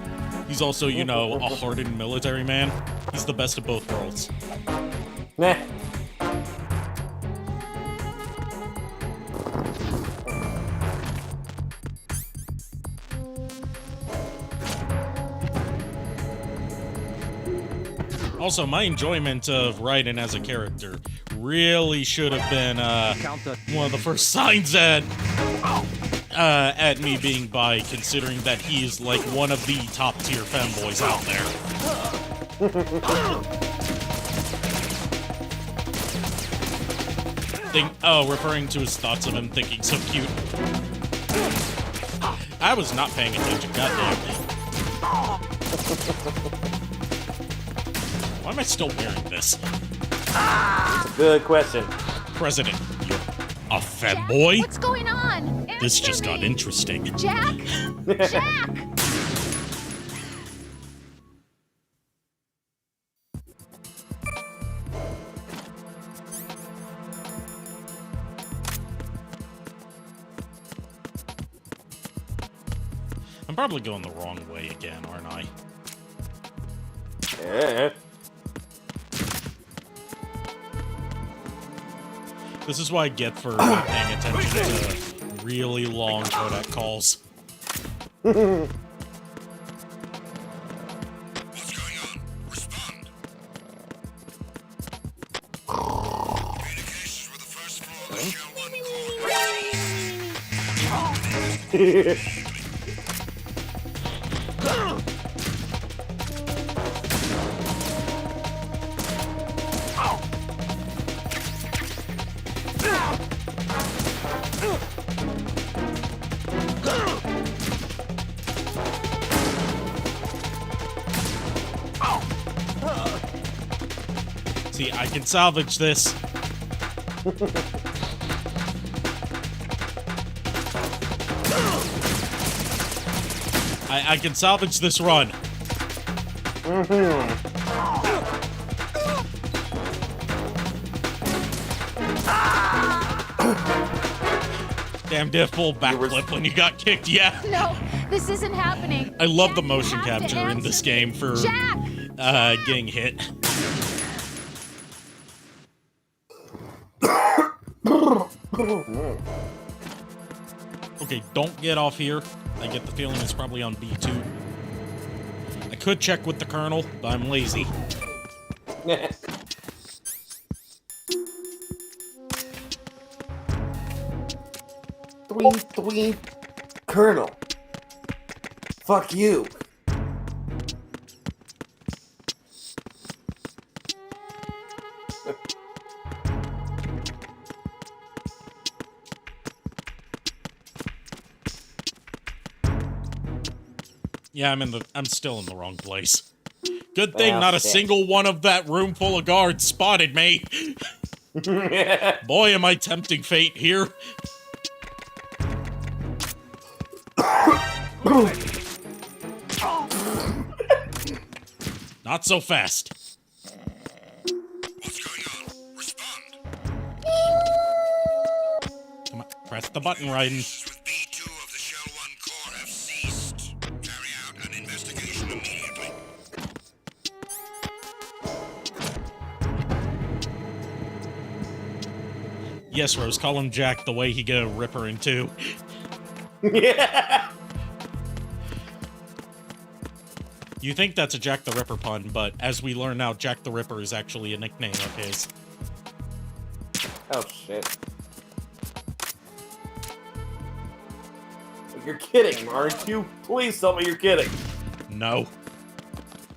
he's also, you know, a hardened military man. He's the best of both worlds. Nah. Also, my enjoyment of Raiden as a character really should have been one of the first signs at me being bi, considering that he is like one of the top tier femboys out there. Referring to his thoughts of him thinking so cute. I was not paying attention, goddamn it. Why am I still wearing this? That's a good question. President, you're a femboy? What's going on? This just got interesting. Jack! Jack! I'm probably going the wrong way again, aren't I? Yeah. This is what I get for not paying attention to really long codec calls. What's going on? Respond. Communications with the first floor of the Shell 1 core. See, I can salvage this. I can salvage this run. Damn, did a full backflip when you got kicked, yeah. No, this isn't happening. I love Jack, the motion you have to capture in this answer game me. for Jack! getting hit. Okay, don't get off here. I get the feeling it's probably on B2. I could check with the Colonel, but I'm lazy. Three, Colonel. Fuck you. Yeah, I'm still in the wrong place. Good thing not a single one of that room full of guards spotted me. Boy, am I tempting fate here. Not so fast. What's going on? Respond. Come on, press the button, Raiden. With B2 of the Shell 1 core have ceased. Carry out an investigation immediately. Yes, Rose, call him Jack the way he gonna rip her in two. Yeah. You think that's a Jack the Ripper pun, but as we learn now, Jack the Ripper is actually a nickname of his. Oh, shit. You're kidding, aren't you? Please tell me you're kidding. No.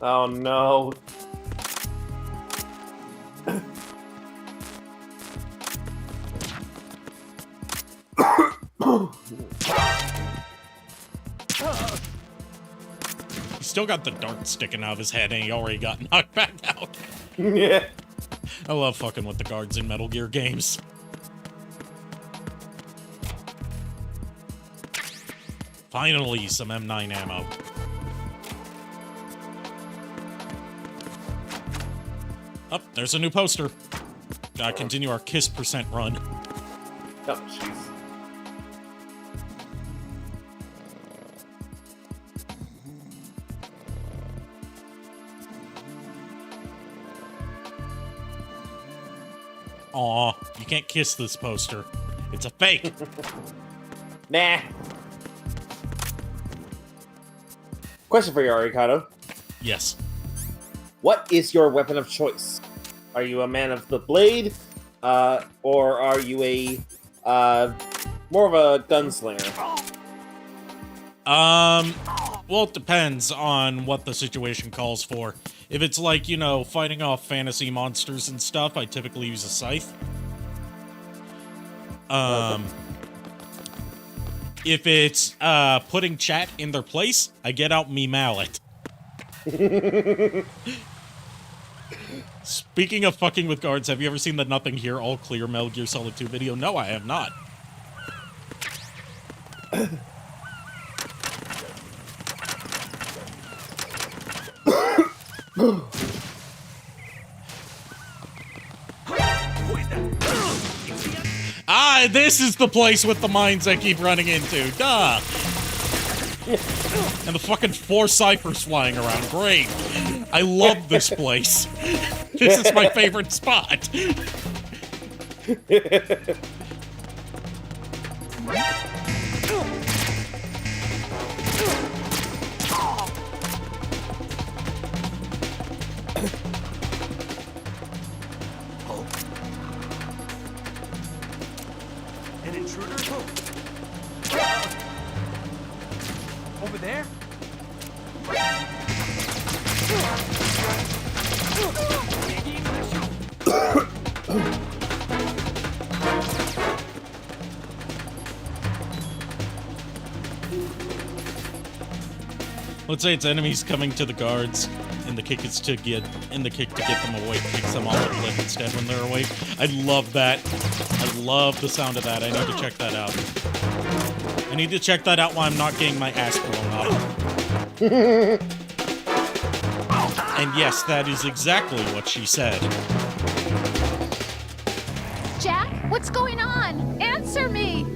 Oh, no. He's still got the dart sticking out of his head, and he already got knocked back out. Yeah. I love fucking with the guards in Metal Gear games. Finally, some M9 ammo. Oh, there's a new poster. Gotta continue our Kiss % run. Oh, jeez. Aw, you can't kiss this poster. It's a fake. Nah. Question for you, Arikado. Yes. What is your weapon of choice? Are you a man of the blade, or are you a more of a gunslinger? Well, it depends on what the situation calls for. If it's like, you know, fighting off fantasy monsters and stuff, I typically use a scythe. If it's putting chat in their place, I get out me mallet. Speaking of fucking with guards, have you ever seen the Nothing Here, All Clear Metal Gear Solid 2 video? No, I have not. Ah, this is the place with the mines I keep running into. Duh. And the fucking 4 ciphers flying around. Great. I love this place. This is my favorite spot. An intruder? Over there? Let's say it's enemies coming to the guards, and the kick is to get them awake. Kicks them off the cliff instead when they're awake. I love that. I love the sound of that. I need to check that out. I need to check that out while I'm not getting my ass blown up. And yes, that is exactly what she said. Jack, what's going on? Answer me!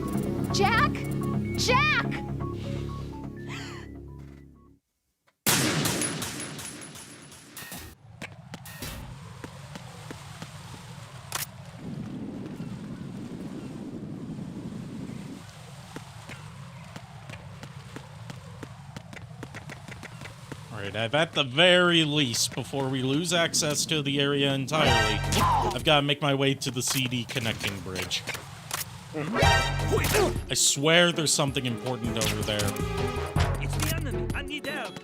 Jack? Jack! Alright, I've at the very least, before we lose access to the area entirely, I've got to make my way to the CD connecting bridge. I swear there's something important over there. It's the enemy. I need help.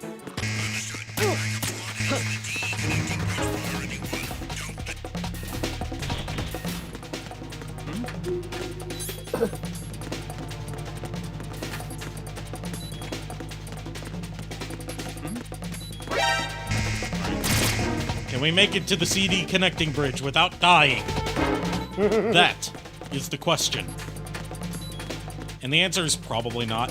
Can we make it to the CD connecting bridge without dying? That is the question. And the answer is probably not.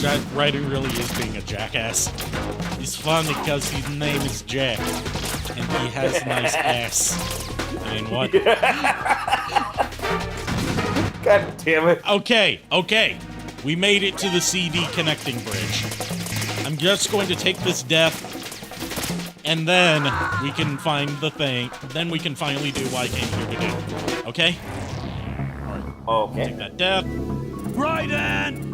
Jack Ryder really is being a jackass. He's fun because his name is Jack, and he has a nice ass. I mean, what? God damn it. Okay. We made it to the CD connecting bridge. I'm just going to take this death And then we can find the thing. Then we can finally do what I came here to do. Okay? Okay. Take that death. Raiden!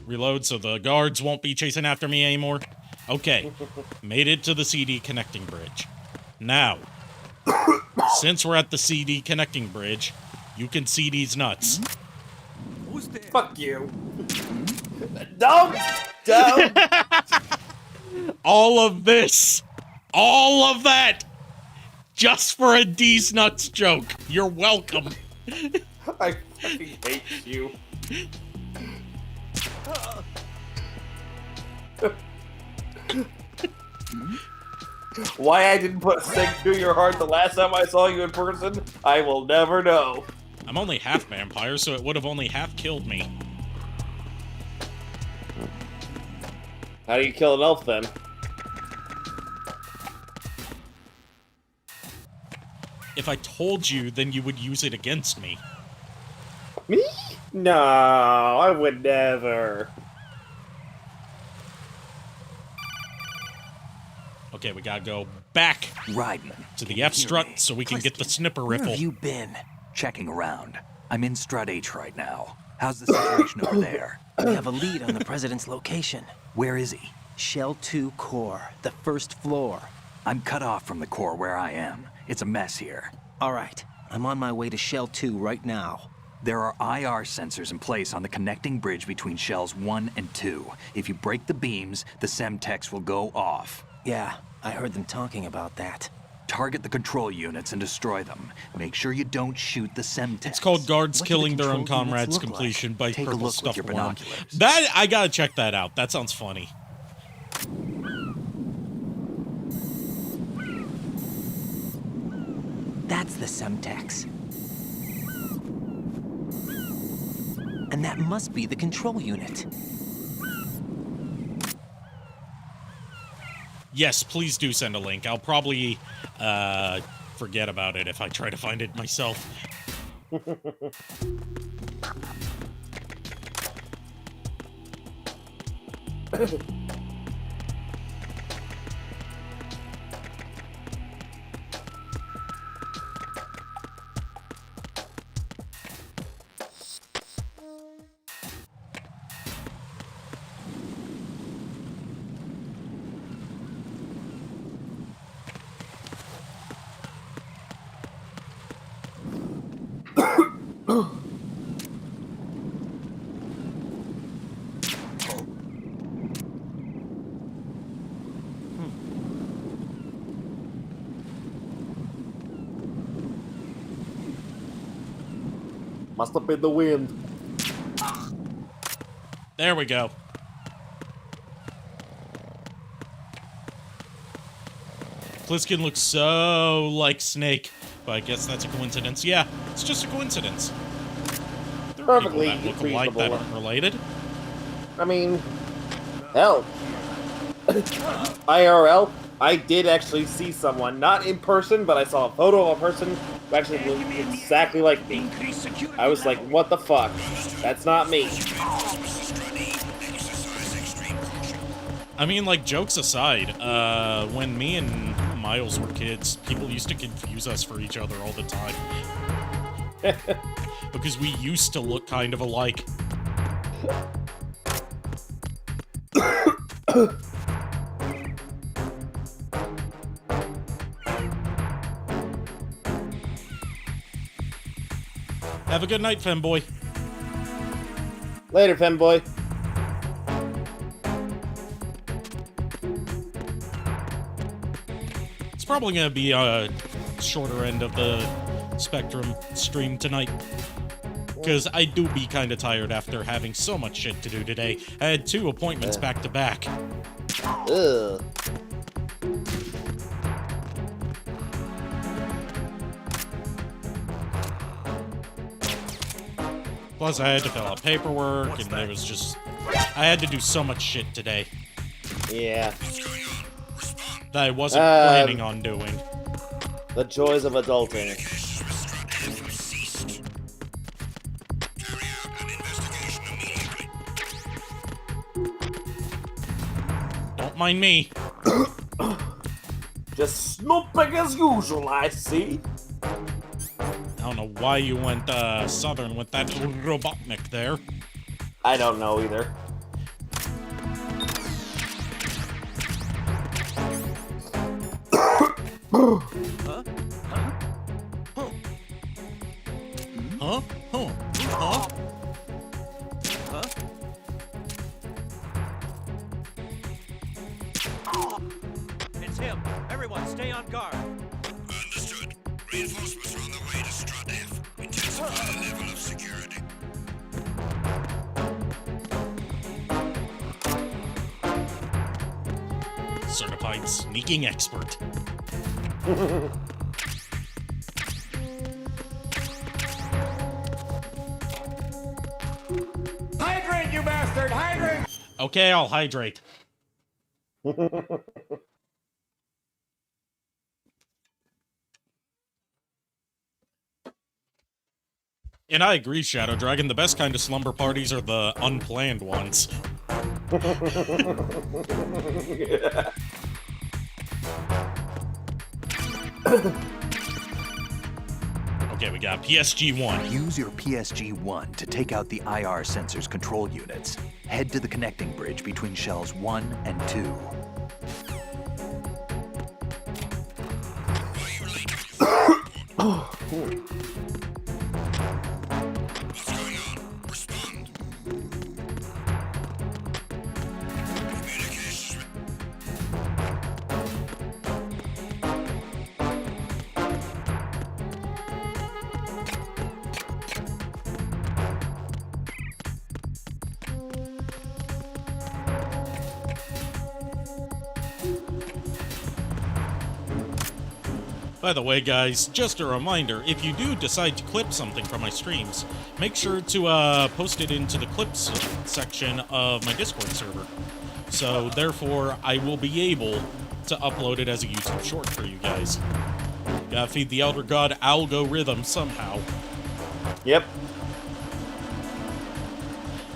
Reload so the guards won't be chasing after me anymore. Okay. Made it to the CD connecting bridge. Now, since we're at the CD connecting bridge, you can see these nuts. Fuck you. Don't! All of this. All of that. Just for a D's nuts joke. You're welcome. I fucking hate you. Why I didn't put a stake through your heart the last time I saw you in person, I will never know. I'm only half vampire, so it would have only half killed me. How do you kill an elf then? If I told you, then you would use it against me. Me? No, I would never. Okay, we gotta go back to the F strut so we can get the snipper Where rifle. have you been? Checking around. I'm in strut H right now. How's the situation over there? We have a lead on the president's location. Where is he? Shell 2 core, the first floor. I'm cut off from the core where I am. It's a mess here. All right, I'm on my way to Shell 2 right now. There are IR sensors in place on the connecting bridge between shells 1 and 2. If you break the beams, the Semtex will go off. Yeah, I heard them talking about that. Target the control units and destroy them. Make sure you don't shoot the Semtex. It's called Guards What do Killing the Their Own control units Comrades look Completion like? by Take a Purple look Stuff with your Worm. binoculars. That, I gotta check that out. That sounds funny. That's the Semtex. And that must be the control unit. Yes, please do send a link. I'll probably forget about it if I try to find it myself. Must have been the wind. There we go. Pliskin looks so like Snake, but I guess that's a coincidence. Yeah, it's just a coincidence. There are people Perfectly that look alike that reasonable. aren't related. I mean, hell. IRL, I did actually see someone, not in person, but I saw a photo of a person who actually looked exactly like me. I was like, what the fuck? That's not me. I mean, like, jokes aside, when me and Miles were kids, people used to confuse us for each other all the time. Because we used to look kind of alike. Have a good night, femboy. Later, femboy. It's probably gonna be a shorter end of the Spectrum stream tonight. Because I do be kind of tired after having so much shit to do today. I had 2 appointments back to back. Ugh. Plus, I had to fill out paperwork, and there was just... I had to do so much shit today Yeah. that I wasn't planning on doing. The joys of adulting. Don't mind me. Just snooping as usual, I see. I don't know why you went southern with that Robotnik there. I don't know either. Huh? Huh? Huh? Huh? It's him. Everyone, stay on guard. Understood. Reinforcements are on the way to Strut F. Intensify the level of security. Certified sneaking expert. Hydrate, you bastard! Hydrate! Okay, I'll hydrate. And I agree, Shadow Dragon. The best kind of slumber parties are the unplanned ones. Okay, we got PSG-1. Use your PSG-1 to take out the IR sensor's control units. Head to the connecting bridge between shells 1 and 2. What's going on? Respond. Communications. By the way, guys, just a reminder, if you do decide to clip something from my streams, make sure to post it into the clips section of my Discord server. So, therefore, I will be able to upload it as a YouTube short for you guys. Gotta feed the Elder God algorithm somehow. Yep.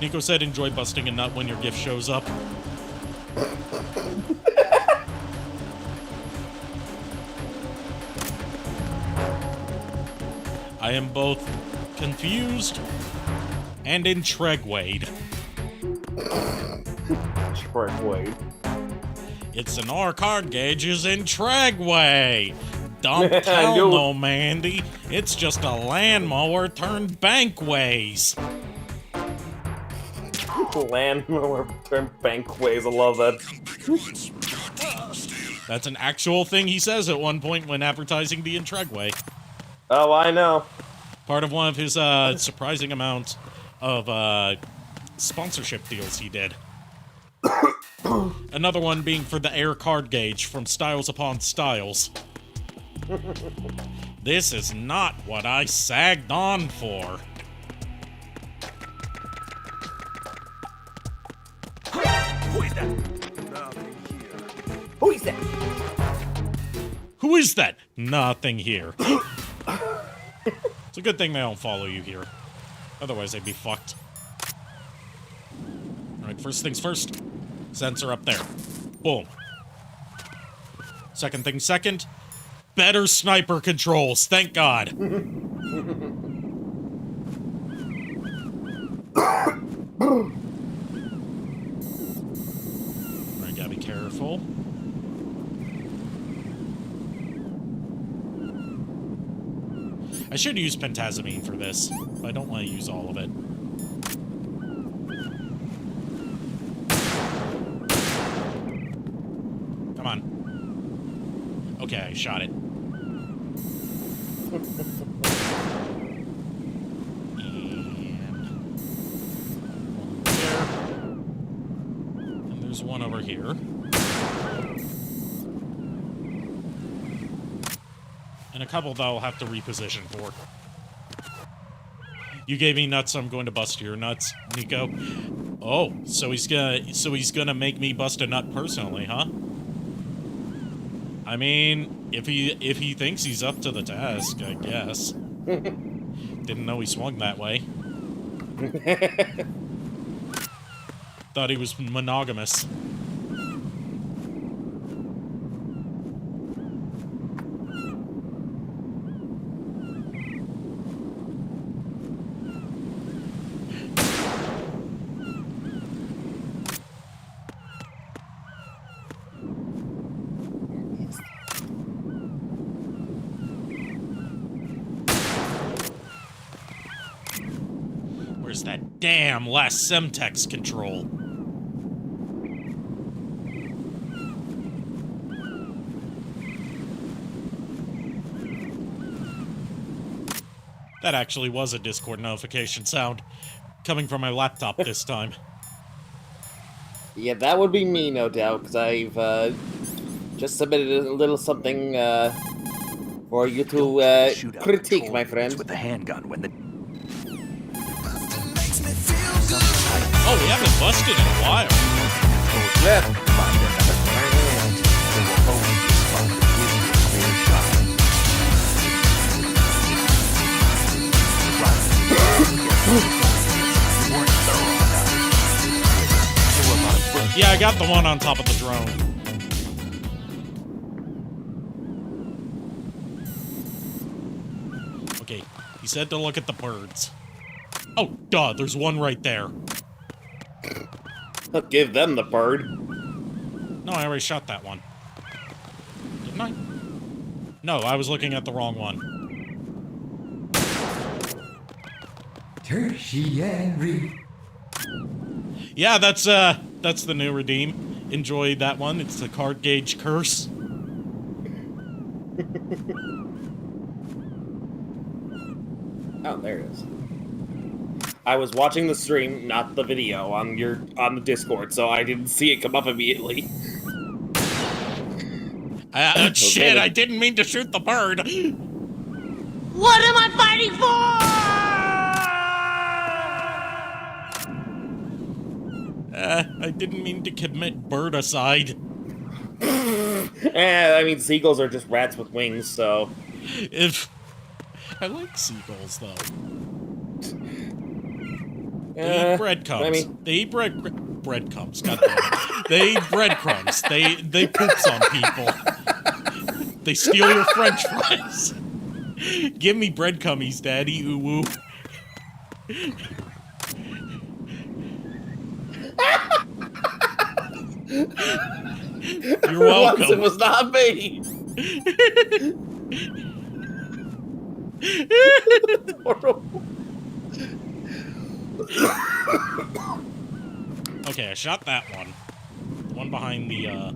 Nico said, enjoy busting a nut when your gift shows up. I am both confused and intrigued. Intrigued. It's an R card gauge's Intrigued. Don't tell no Mandy. It's just a landmower turned bankways. Landmower turned bankways. I love that. That's an actual thing he says at one point when advertising the Intrigued. Oh, I know. Part of one of his surprising amount of sponsorship deals he did. Another one being for the air card gauge from Styles Upon Styles. This is not what I sagged on for. Who is that? Nothing here. Who is that? Who is that? Nothing here. It's a good thing they don't follow you here. Otherwise, they'd be fucked. Alright, first things first. Sensor up there. Boom. Second thing second. Better sniper controls, thank God. Alright, gotta be careful. I should use pentazamine for this, but I don't want to use all of it. Come on. Okay, I shot it. And there's one over here. And a couple that I'll have to reposition for. You gave me nuts, so I'm going to bust your nuts, Nico. Oh, so he's gonna make me bust a nut personally, huh? I mean, if he thinks he's up to the task, I guess. Didn't know he swung that way. Thought he was monogamous. It's that damn last Semtex control. That actually was a Discord notification sound. Coming from my laptop this time. Yeah, that would be me, no doubt, because I've just submitted a little something for you to critique, my friend. With the handgun when the oh, we haven't busted in a while. Yeah, I got the one on top of the drone. Okay, he said to look at the birds. Oh, duh, there's one right there. I'll give them the bird. No, I already shot that one. Didn't I? No, I was looking at the wrong one. Yeah, that's the new redeem. Enjoy that one. It's the card gauge curse. Oh, there it is. I was watching the stream, not the video, on the Discord, so I didn't see it come up immediately. Shit, I didn't mean to shoot the bird. What am I fighting for? I didn't mean to commit birdicide. I mean, seagulls are just rats with wings, so... I like seagulls, though. They eat breadcrumbs. I mean... They eat breadcrumbs. God damn it. They eat breadcrumbs. They poops on people. They steal your French fries. Give me breadcrumbies, Daddy. Ooh woo. You're welcome. Once it was not me. Okay, I shot that one. The one behind the, I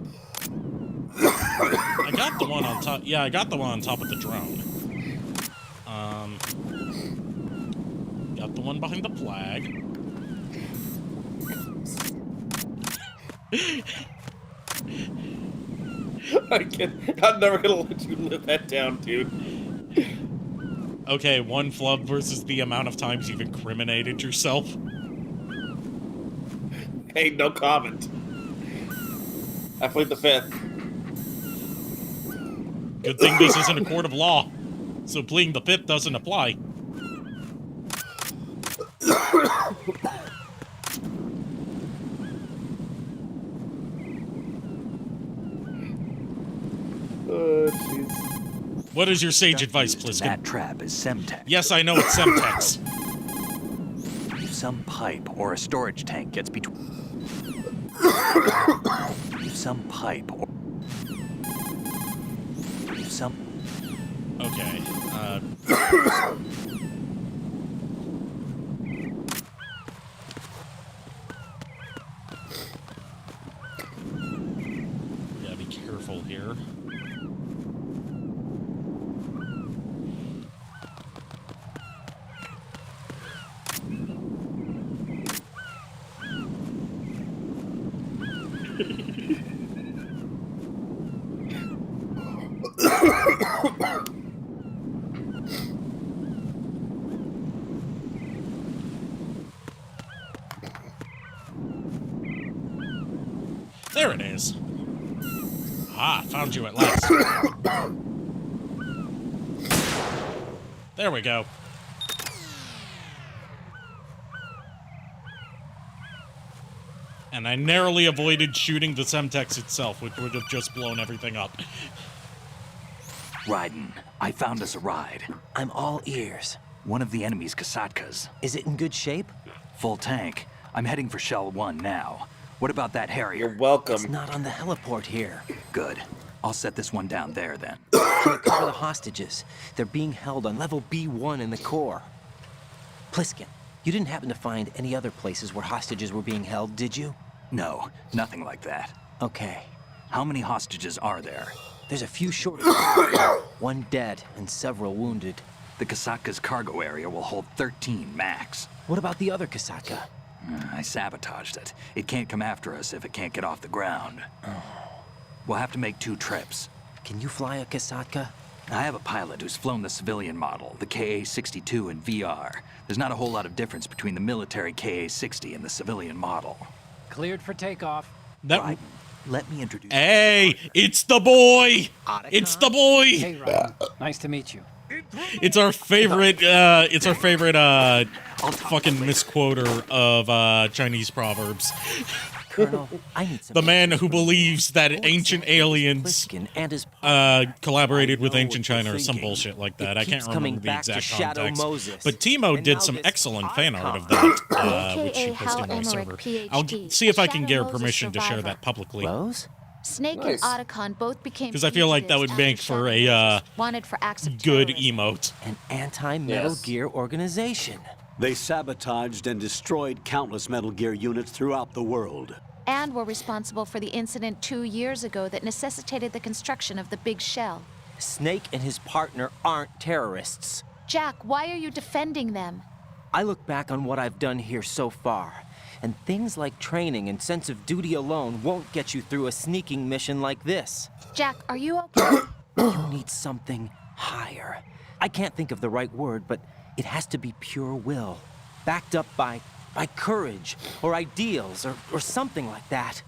got the one on top. Yeah, I got the one on top of the drone. Got the one behind the flag. I'm never gonna let you live that down, dude. Okay, one flub versus the amount of times you've incriminated yourself. Hey, no comment. I plead the fifth. Good thing this isn't a court of law, so pleading the fifth doesn't apply. Jeez. What is your sage advice, Pliskin? That trap is Semtex. Yes, I know it's Semtex. If some pipe or a storage tank gets between... If some pipe or... If some... Okay, gotta be careful here. There it is. Ah, found you at last. There we go. And I narrowly avoided shooting the Semtex itself, which would have just blown everything up. Raiden, I found us a ride. I'm all ears. One of the enemy's Kasatkas. Is it in good shape? Full tank. I'm heading for Shell 1 now. What about that Harrier? You're welcome. It's not on the heliport here. Good. I'll set this one down there, then. Can't cover the hostages. They're being held on level B1 in the core. Pliskin, You didn't happen to find any other places where hostages were being held, did you? No, nothing like that. Okay. How many hostages are there? There's a few short. One dead and several wounded. The Kasatka's cargo area will hold 13 max. What about the other Kasaka? I sabotaged it. It can't come after us if it can't get off the ground. We'll have to make 2 trips. Can you fly a Kasatka? I have a pilot who's flown the civilian model, the KA-62 in VR. There's not a whole lot of difference between the military KA-60 and the civilian model. Cleared for takeoff. Right. Let me introduce you. Hey, it's the boy! It's the boy! Hey, Ryan. Nice to meet you. It's our favorite, fucking misquoter of, Chinese proverbs. Colonel, I need some the man who believes that ancient aliens, collaborated with ancient China or some bullshit like that. I can't remember the exact context. But Timo did some excellent fan art of that, which she posted on my server. I'll see if I can get her permission to share that publicly. Rose? Snake and Otacon both became because I feel like that would make for a wanted for acts of good terrorism. emote. An anti-Metal Gear organization. They sabotaged and destroyed countless Metal Gear units throughout the world. And were responsible for the incident 2 years ago that necessitated the construction of the big shell. Snake and his partner aren't terrorists. Jack, why are you defending them? I look back on what I've done here so far, and things like training and sense of duty alone won't get you through a sneaking mission like this. Jack, are you okay? You need something higher. I can't think of the right word, but it has to be pure will, backed up by courage or ideals or something like that.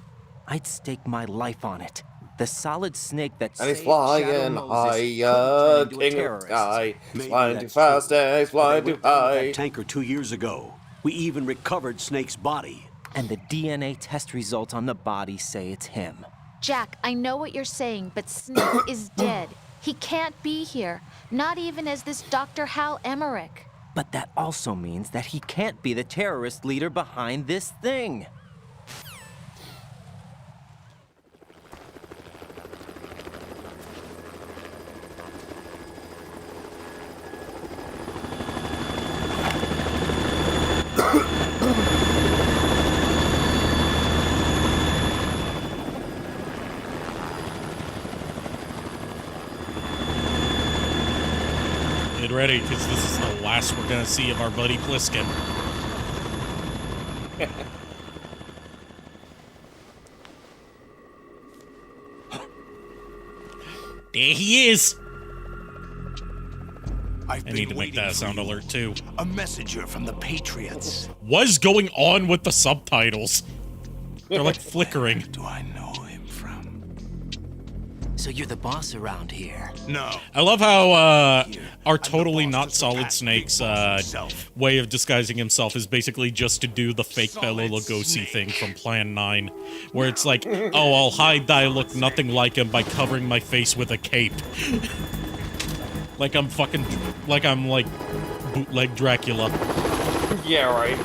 I'd stake my life on it. The solid snake that and he's saved flying Shadow higher, Moses king of sky. He's flying too fast and he's flying too high. That tanker 2 years ago. We even recovered Snake's body. And the DNA test results on the body say it's him. Jack, I know what you're saying, but Snake is dead. He can't be here, not even as this Dr. Hal Emmerich. But that also means that he can't be the terrorist leader behind this thing. Get ready, because this is the last we're gonna see of our buddy Pliskin. There he is! I need to make that a sound alert too. A messenger from the Patriots. What's going on with the subtitles? They're like flickering. Do I know him from? So you're the boss around here? No. I love how our totally not Solid Snake's way of disguising himself is basically just to do the fake Bela Lugosi thing from Plan 9, where it's like, oh, I'll hide that I look nothing like him by covering my face with a cape. like I'm bootleg Dracula. Yeah, right.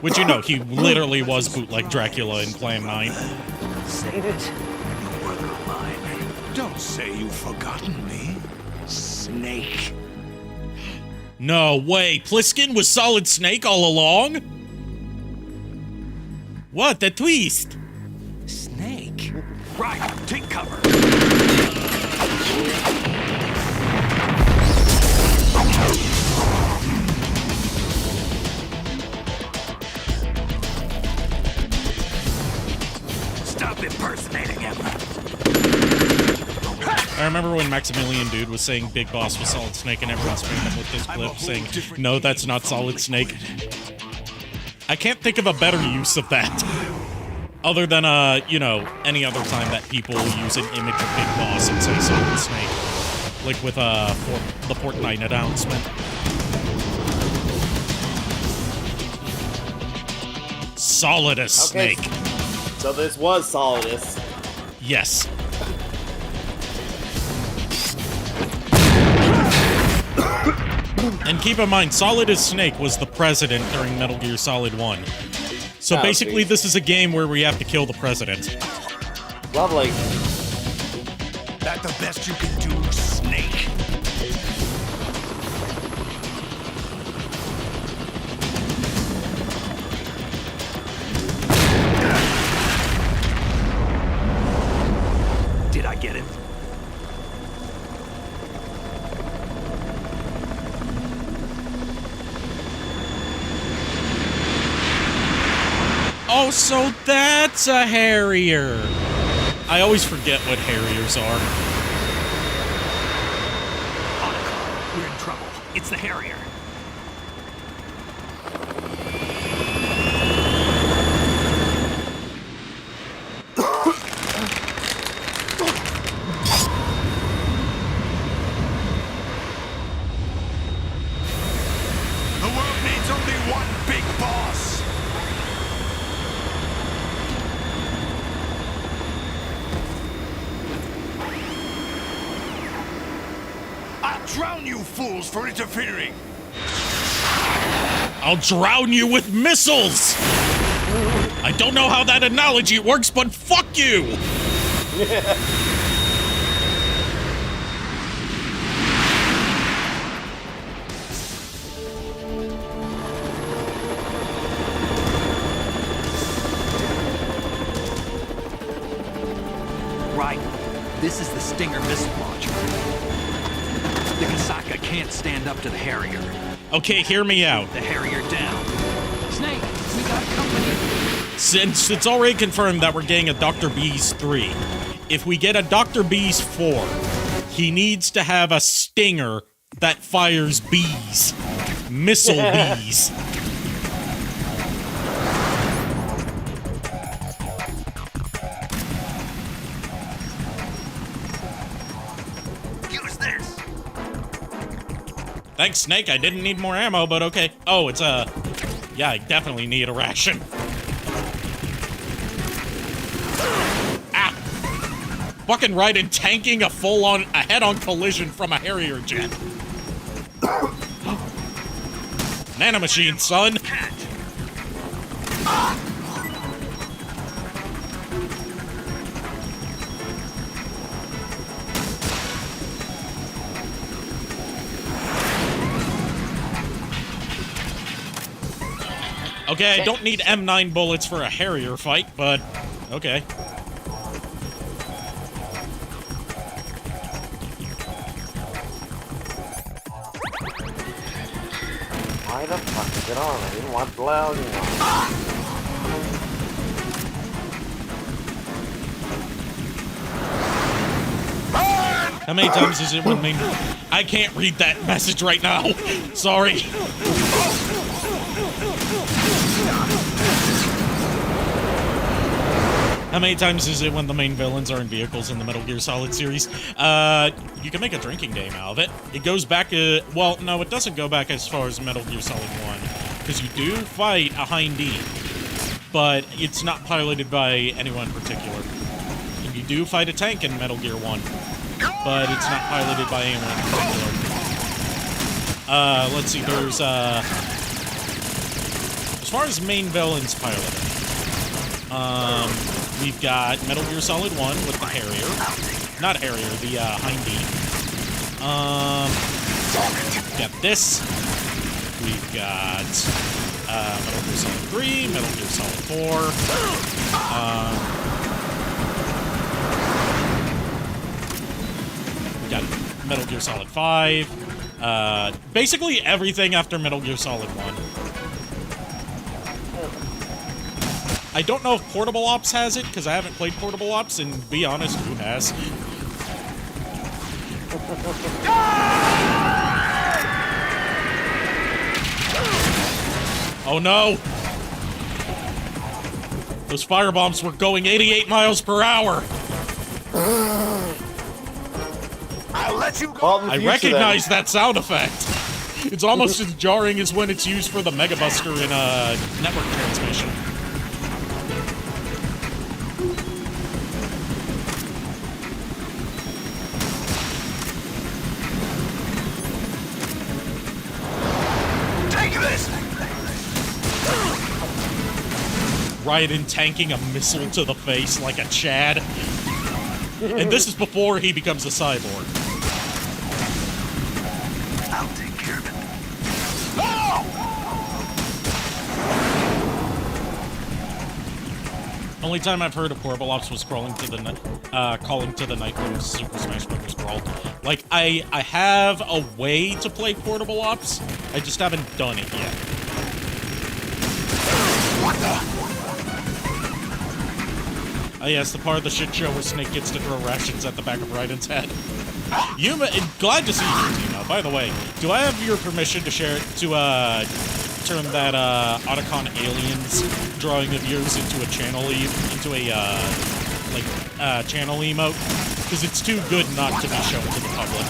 Which, you know, he literally was bootleg Dracula in Plan 9. Say it. You work of mine. Don't say you've forgotten me, Snake. No way, Pliskin was Solid Snake all along? What a twist! Snake? Right, take cover. Stop impersonating him. I remember when Maximilian Dude was saying Big Boss was Solid Snake and everyone spammed him with this clip saying, no, that's not Solid Snake. I can't think of a better use of that. Other than, you know, any other time that people use an image of Big Boss and say Solid Snake. Like with, the Fortnite announcement. Solidus Snake. So this was Solidus. Yes. And keep in mind, Solidus Snake was the president during Metal Gear Solid 1. So basically, this is a game where we have to kill the president. Lovely. That the best you can do, Snake? Oh, so that's a Harrier. I always forget what Harriers are. We're in trouble. It's the Harrier. The world needs only one big boss. I'll drown you fools for interfering. I'll drown you with missiles! I don't know how that analogy works, but fuck you! Right. This is the Stinger missile launcher. The Kasaka can't stand up to the Harrier. Okay, hear me out. The Harrier down. Snake, we got company. Since it's already confirmed that we're getting a Dr. Bees 3, if we get a Dr. Bees 4, he needs to have a Stinger that fires bees. Missile bees. Use this. Thanks, Snake. I didn't need more ammo, but okay. Oh, it's a... Yeah, I definitely need a ration. Ah! Fucking right in tanking a full-on, a head-on collision from a Harrier jet. Nanomachine, son! Okay, I don't need M9 bullets for a Harrier fight, but okay. Why the fuck is it on? I didn't want the loud one. How many times is it when me? I can't read that message right now. Sorry. How many times is it when the main villains are in vehicles in the Metal Gear Solid series? You can make a drinking game out of it. It goes back, well, no, it doesn't go back as far as Metal Gear Solid 1, because you do fight a Hind-D, but it's not piloted by anyone in particular. And you do fight a tank in Metal Gear 1, but it's not piloted by anyone in particular. Let's see, there's, as far as main villains piloted, we've got Metal Gear Solid 1 with the Harrier. Not Harrier, the Hind-D. We've got this. We've got Metal Gear Solid 3, Metal Gear Solid 4. We've got Metal Gear Solid 5. Basically everything after Metal Gear Solid 1. I don't know if Portable Ops has it, because I haven't played Portable Ops, and to be honest, who has? Oh no! Those firebombs were going 88 miles per hour! I'll let you go. I recognize that sound effect! It's almost as jarring as when it's used for the Mega Buster in a network transmission. Raiden tanking a missile to the face like a Chad. And this is before he becomes a cyborg. I'll take care of it. Only time I've heard of Portable Ops was calling to the night mode Super Smash Bros. Brawl. Like, I have a way to play Portable Ops, I just haven't done it yet. What the? Oh yes, the part of the shit show where Snake gets to throw rations at the back of Raiden's head. Glad to see you here, Tina. By the way, do I have your permission to share turn that Otacon Aliens drawing of yours into a channel channel emote? Because it's too good not to be shown to the public.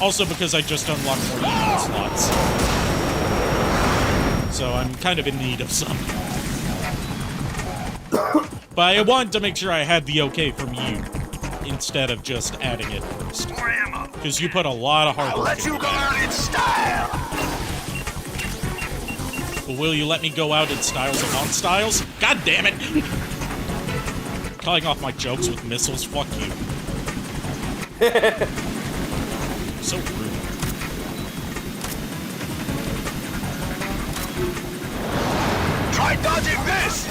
Also because I just unlocked more emote slots. So I'm kind of in need of some. But I wanted to make sure I had the okay from you, instead of just adding it first. Because you put a lot of hard work into I'll let you go out in style! But will you let me go out in styles and non-styles? God damn it! Cutting off my jokes with missiles, fuck you. So rude. Try dodging this!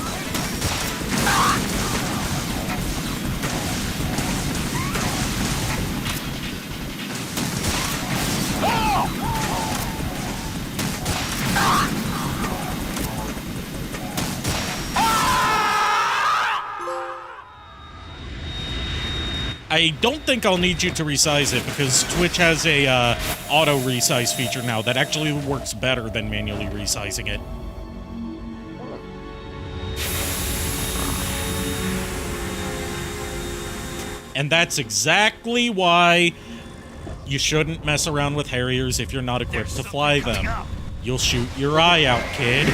I don't think I'll need you to resize it because Twitch has a auto resize feature now that actually works better than manually resizing it. And that's exactly why you shouldn't mess around with Harriers if you're not equipped to fly them. You'll shoot your eye out, kid.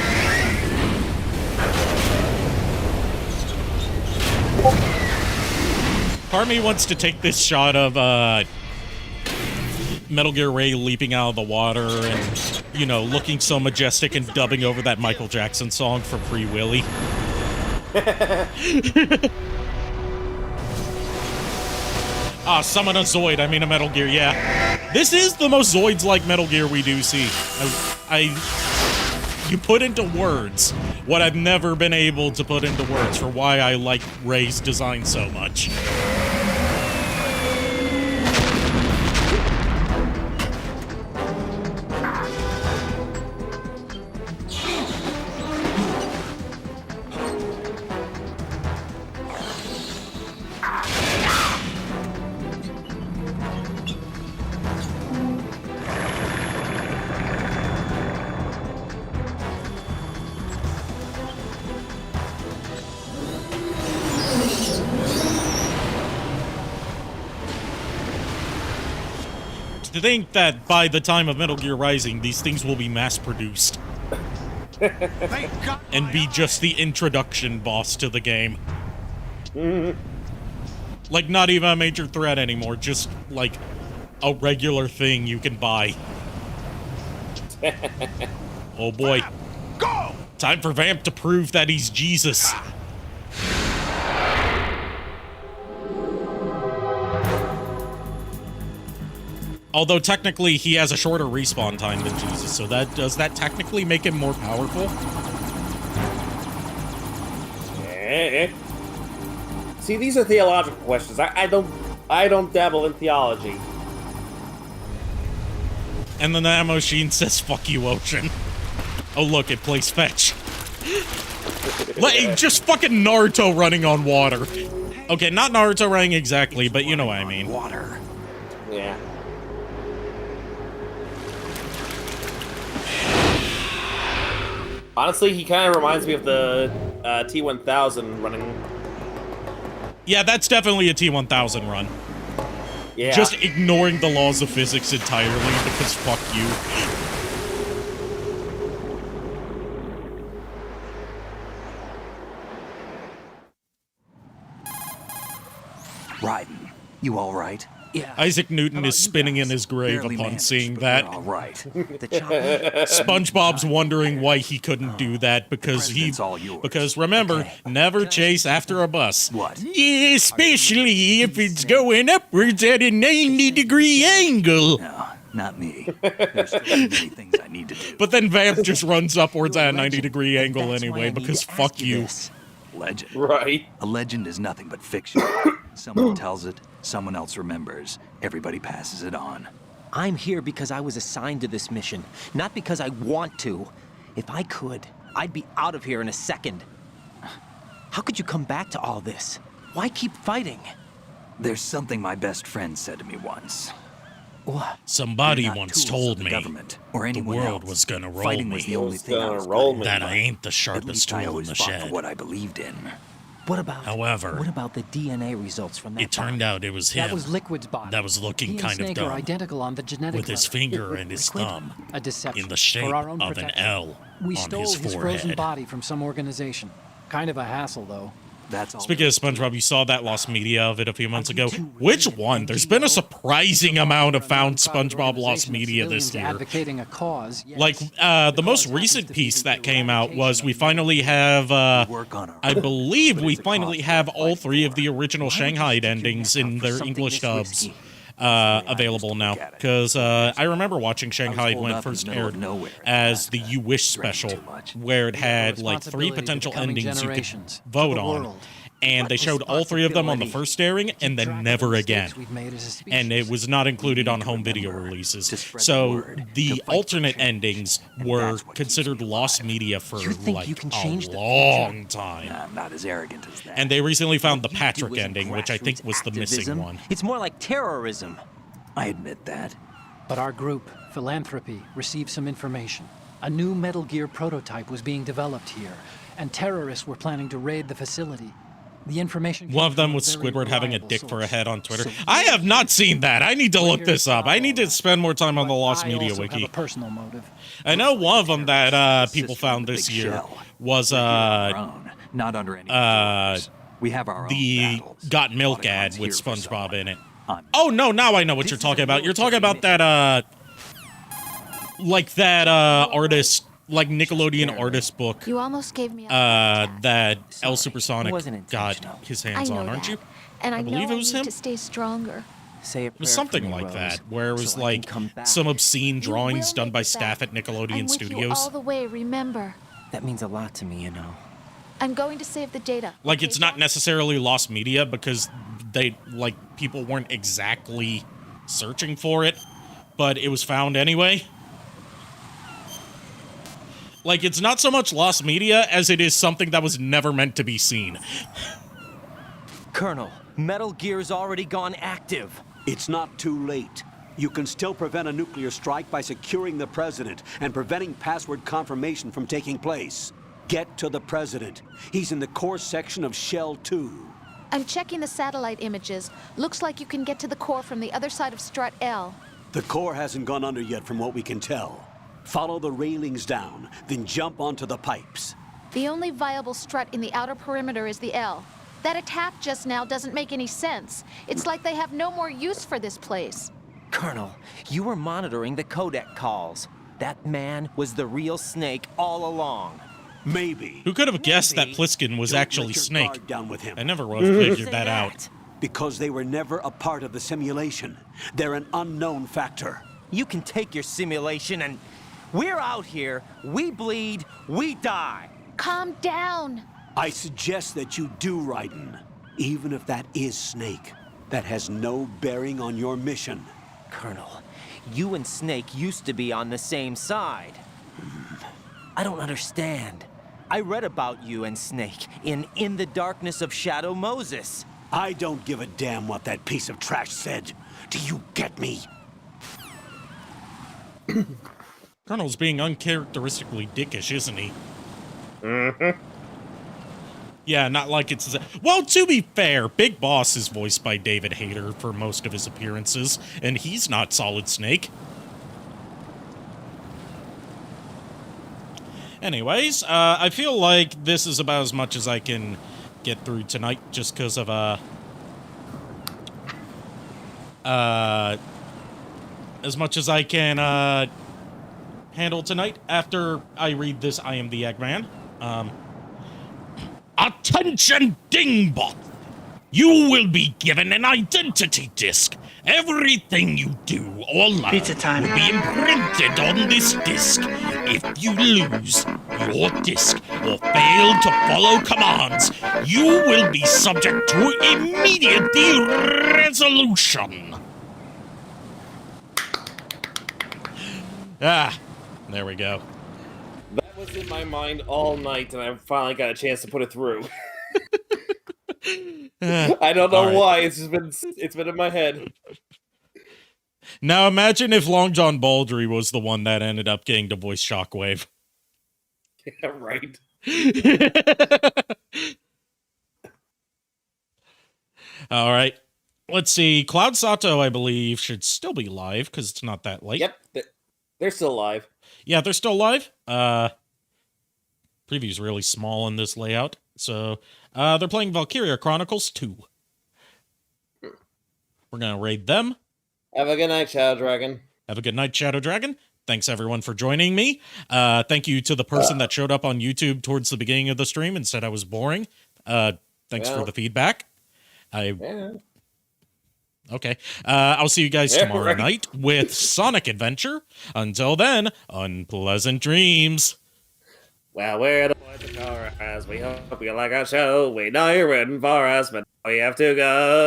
Part of me wants to take this shot of Metal Gear Ray leaping out of the water and, you know, looking so majestic and dubbing over that Michael Jackson song from Free Willy. Summon a Zoid, I mean a Metal Gear, yeah. This is the most Zoids-like Metal Gear we do see. You put into words what I've never been able to put into words for why I like Ray's design so much. To think that by the time of Metal Gear Rising, these things will be mass-produced. And be just the introduction boss to the game. Like, not even a major threat anymore, just, like, a regular thing you can buy. Oh boy. Go! Time for Vamp to prove that he's Jesus. Although technically he has a shorter respawn time than Jesus, so does that technically make him more powerful? See, these are theological questions. I don't dabble in theology. And then the ammo machine says, "Fuck you, Ocean." Oh look, it plays fetch. Just fucking Naruto running on water. Okay, not Naruto running exactly, but you know what I mean. Water. Yeah. Honestly, he kind of reminds me of the T-1000 running. Yeah, that's definitely a T-1000 run. Yeah. Just ignoring the laws of physics entirely because fuck you. Raiden, you all right? Yeah. Isaac Newton is spinning in his grave Barely upon managed, seeing but that. we're all right. The chocolate. SpongeBob's wondering why he couldn't do that because all yours. because remember, never chase after a bus. What? Yeah, especially if it's going upwards at a 90-degree angle. No, not me. There's still too many things I need to do. But then Vamp just runs upwards at a 90-degree angle That's why anyway I need because to fuck ask you. this. Legend. Right. A legend is nothing but fiction. Someone tells it, someone else remembers. Everybody passes it on. I'm here because I was assigned to this mission, not because I want to. If I could, I'd be out of here in a second. How could you come back to all this? Why keep fighting? There's something my best friend said to me once. What? Somebody You're not once tools told of the me government or the anyone world else. was gonna roll Fighting me. was the only thing I was roll good me. at. That I ain't the At sharpest least I tool in always the fought shed. for what I believed in. What about? However, what about the DNA results from that? It turned out it was him. That was Liquid's body. That was looking He and kind of Snake dumb. are identical on the genetic With his level. finger and his Liquid? thumb A deception in the shape for our own of an protection. L We on stole his his forehead. frozen body from some organization. Kind of a hassle, though. That's all. Speaking of SpongeBob, you saw that lost media of it a few months ago. Which one? There's been a surprising amount of found SpongeBob lost media this year. Advocating a cause. Like, the most recent piece that came out was we finally have, I believe we finally have all 3 of the original Shanghai endings in their English dubs available now. Because I remember watching Shanghai when it first aired as the You Wish special, where it had like 3 potential endings you could vote on. And they showed all 3 of them on the first airing, and then never again. And it was not included on home video releases. So the alternate endings were considered lost media for like a long time. Not as arrogant as that. And they recently found the Patrick ending, which I think was the missing one. It's more like terrorism. I admit that. But our group, Philanthropy, received some information. A new Metal Gear prototype was being developed here, and terrorists were planning to raid the facility. The information. One of them was Squidward having a dick for a head on Twitter. I have not seen that. I need to look this up. I need to spend more time on the Lost Media Wiki. Have a personal motive. I know one of them that people found this year was not under any we have our the Got Milk ad with SpongeBob in it. Oh no, now I know what you're talking about. You're talking about that like that artist, like Nickelodeon artist book. You almost gave me that El Supersonic got his hands I know on, aren't you? And I believe know it was I need him. to stay stronger. Say It was something like that, where it was like some obscene drawings done by staff at Nickelodeon I'm with you Studios. all the way, remember. That means a lot to me, you know. I'm going to save the data. Like, it's not necessarily lost media because they, like, people weren't exactly searching for it, but it was found anyway. Like, it's not so much lost media as it is something that was never meant to be seen. Colonel, Metal Gear's already gone active. It's not too late. You can still prevent a nuclear strike by securing the president and preventing password confirmation from taking place. Get to the president. He's in the core section of Shell 2. I'm checking the satellite images. Looks like you can get to the core from the other side of Strut L. The core hasn't gone under yet from what we can tell. Follow the railings down, then jump onto the pipes. The only viable strut in the outer perimeter is the L. That attack just now doesn't make any sense. It's like they have no more use for this place. Colonel, you were monitoring the codec calls. That man was the real Snake all along. Maybe. Who could have guessed that Pliskin was Don't actually let your Snake? guard down with him. I never would have figured that out. Because they were never a part of the simulation. They're an unknown factor. You can take your simulation and... We're out here, we bleed, we die. Calm down. I suggest that you do, Raiden. Even if that is Snake. That has no bearing on your mission. Colonel, you and Snake used to be on the same side. I don't understand. I read about you and Snake in the Darkness of Shadow Moses. I don't give a damn what that piece of trash said. Do you get me? Colonel's being uncharacteristically dickish, isn't he? Mm-hmm. Yeah, not like it's... Well, to be fair, Big Boss is voiced by David Hayter for most of his appearances, and he's not Solid Snake. Anyways, I feel like this is about as much as I can get through tonight, just because of, as much as I can, handle tonight after I read this I Am the Eggman. Attention, Dingbot! You will be given an identity disc. Everything you do or learn will be imprinted on this disc. If you lose your disc or fail to follow commands, you will be subject to immediate resolution. Ah, there we go. was in my mind all night, and I finally got a chance to put it through. I don't know why. It's been in my head. Now imagine if Long John Baldry was the one that ended up getting to voice Shockwave. Yeah, right. All right. Let's see. Cloud Sato, I believe, should still be live because it's not that late. Yep, they're still live. Yeah, they're still live. Preview's really small in this layout. So, they're playing Valkyria Chronicles 2. We're going to raid them. Have a good night, Shadow Dragon. Have a good night, Shadow Dragon. Thanks, everyone, for joining me. Thank you to the person that showed up on YouTube towards the beginning of the stream and said I was boring. Thanks for the feedback. Okay. I'll see you guys tomorrow night with Sonic Adventure. Until then, unpleasant dreams. Well, we're the boys of chorus. We hope you like our show. We know you're rooting for us, but we have to go.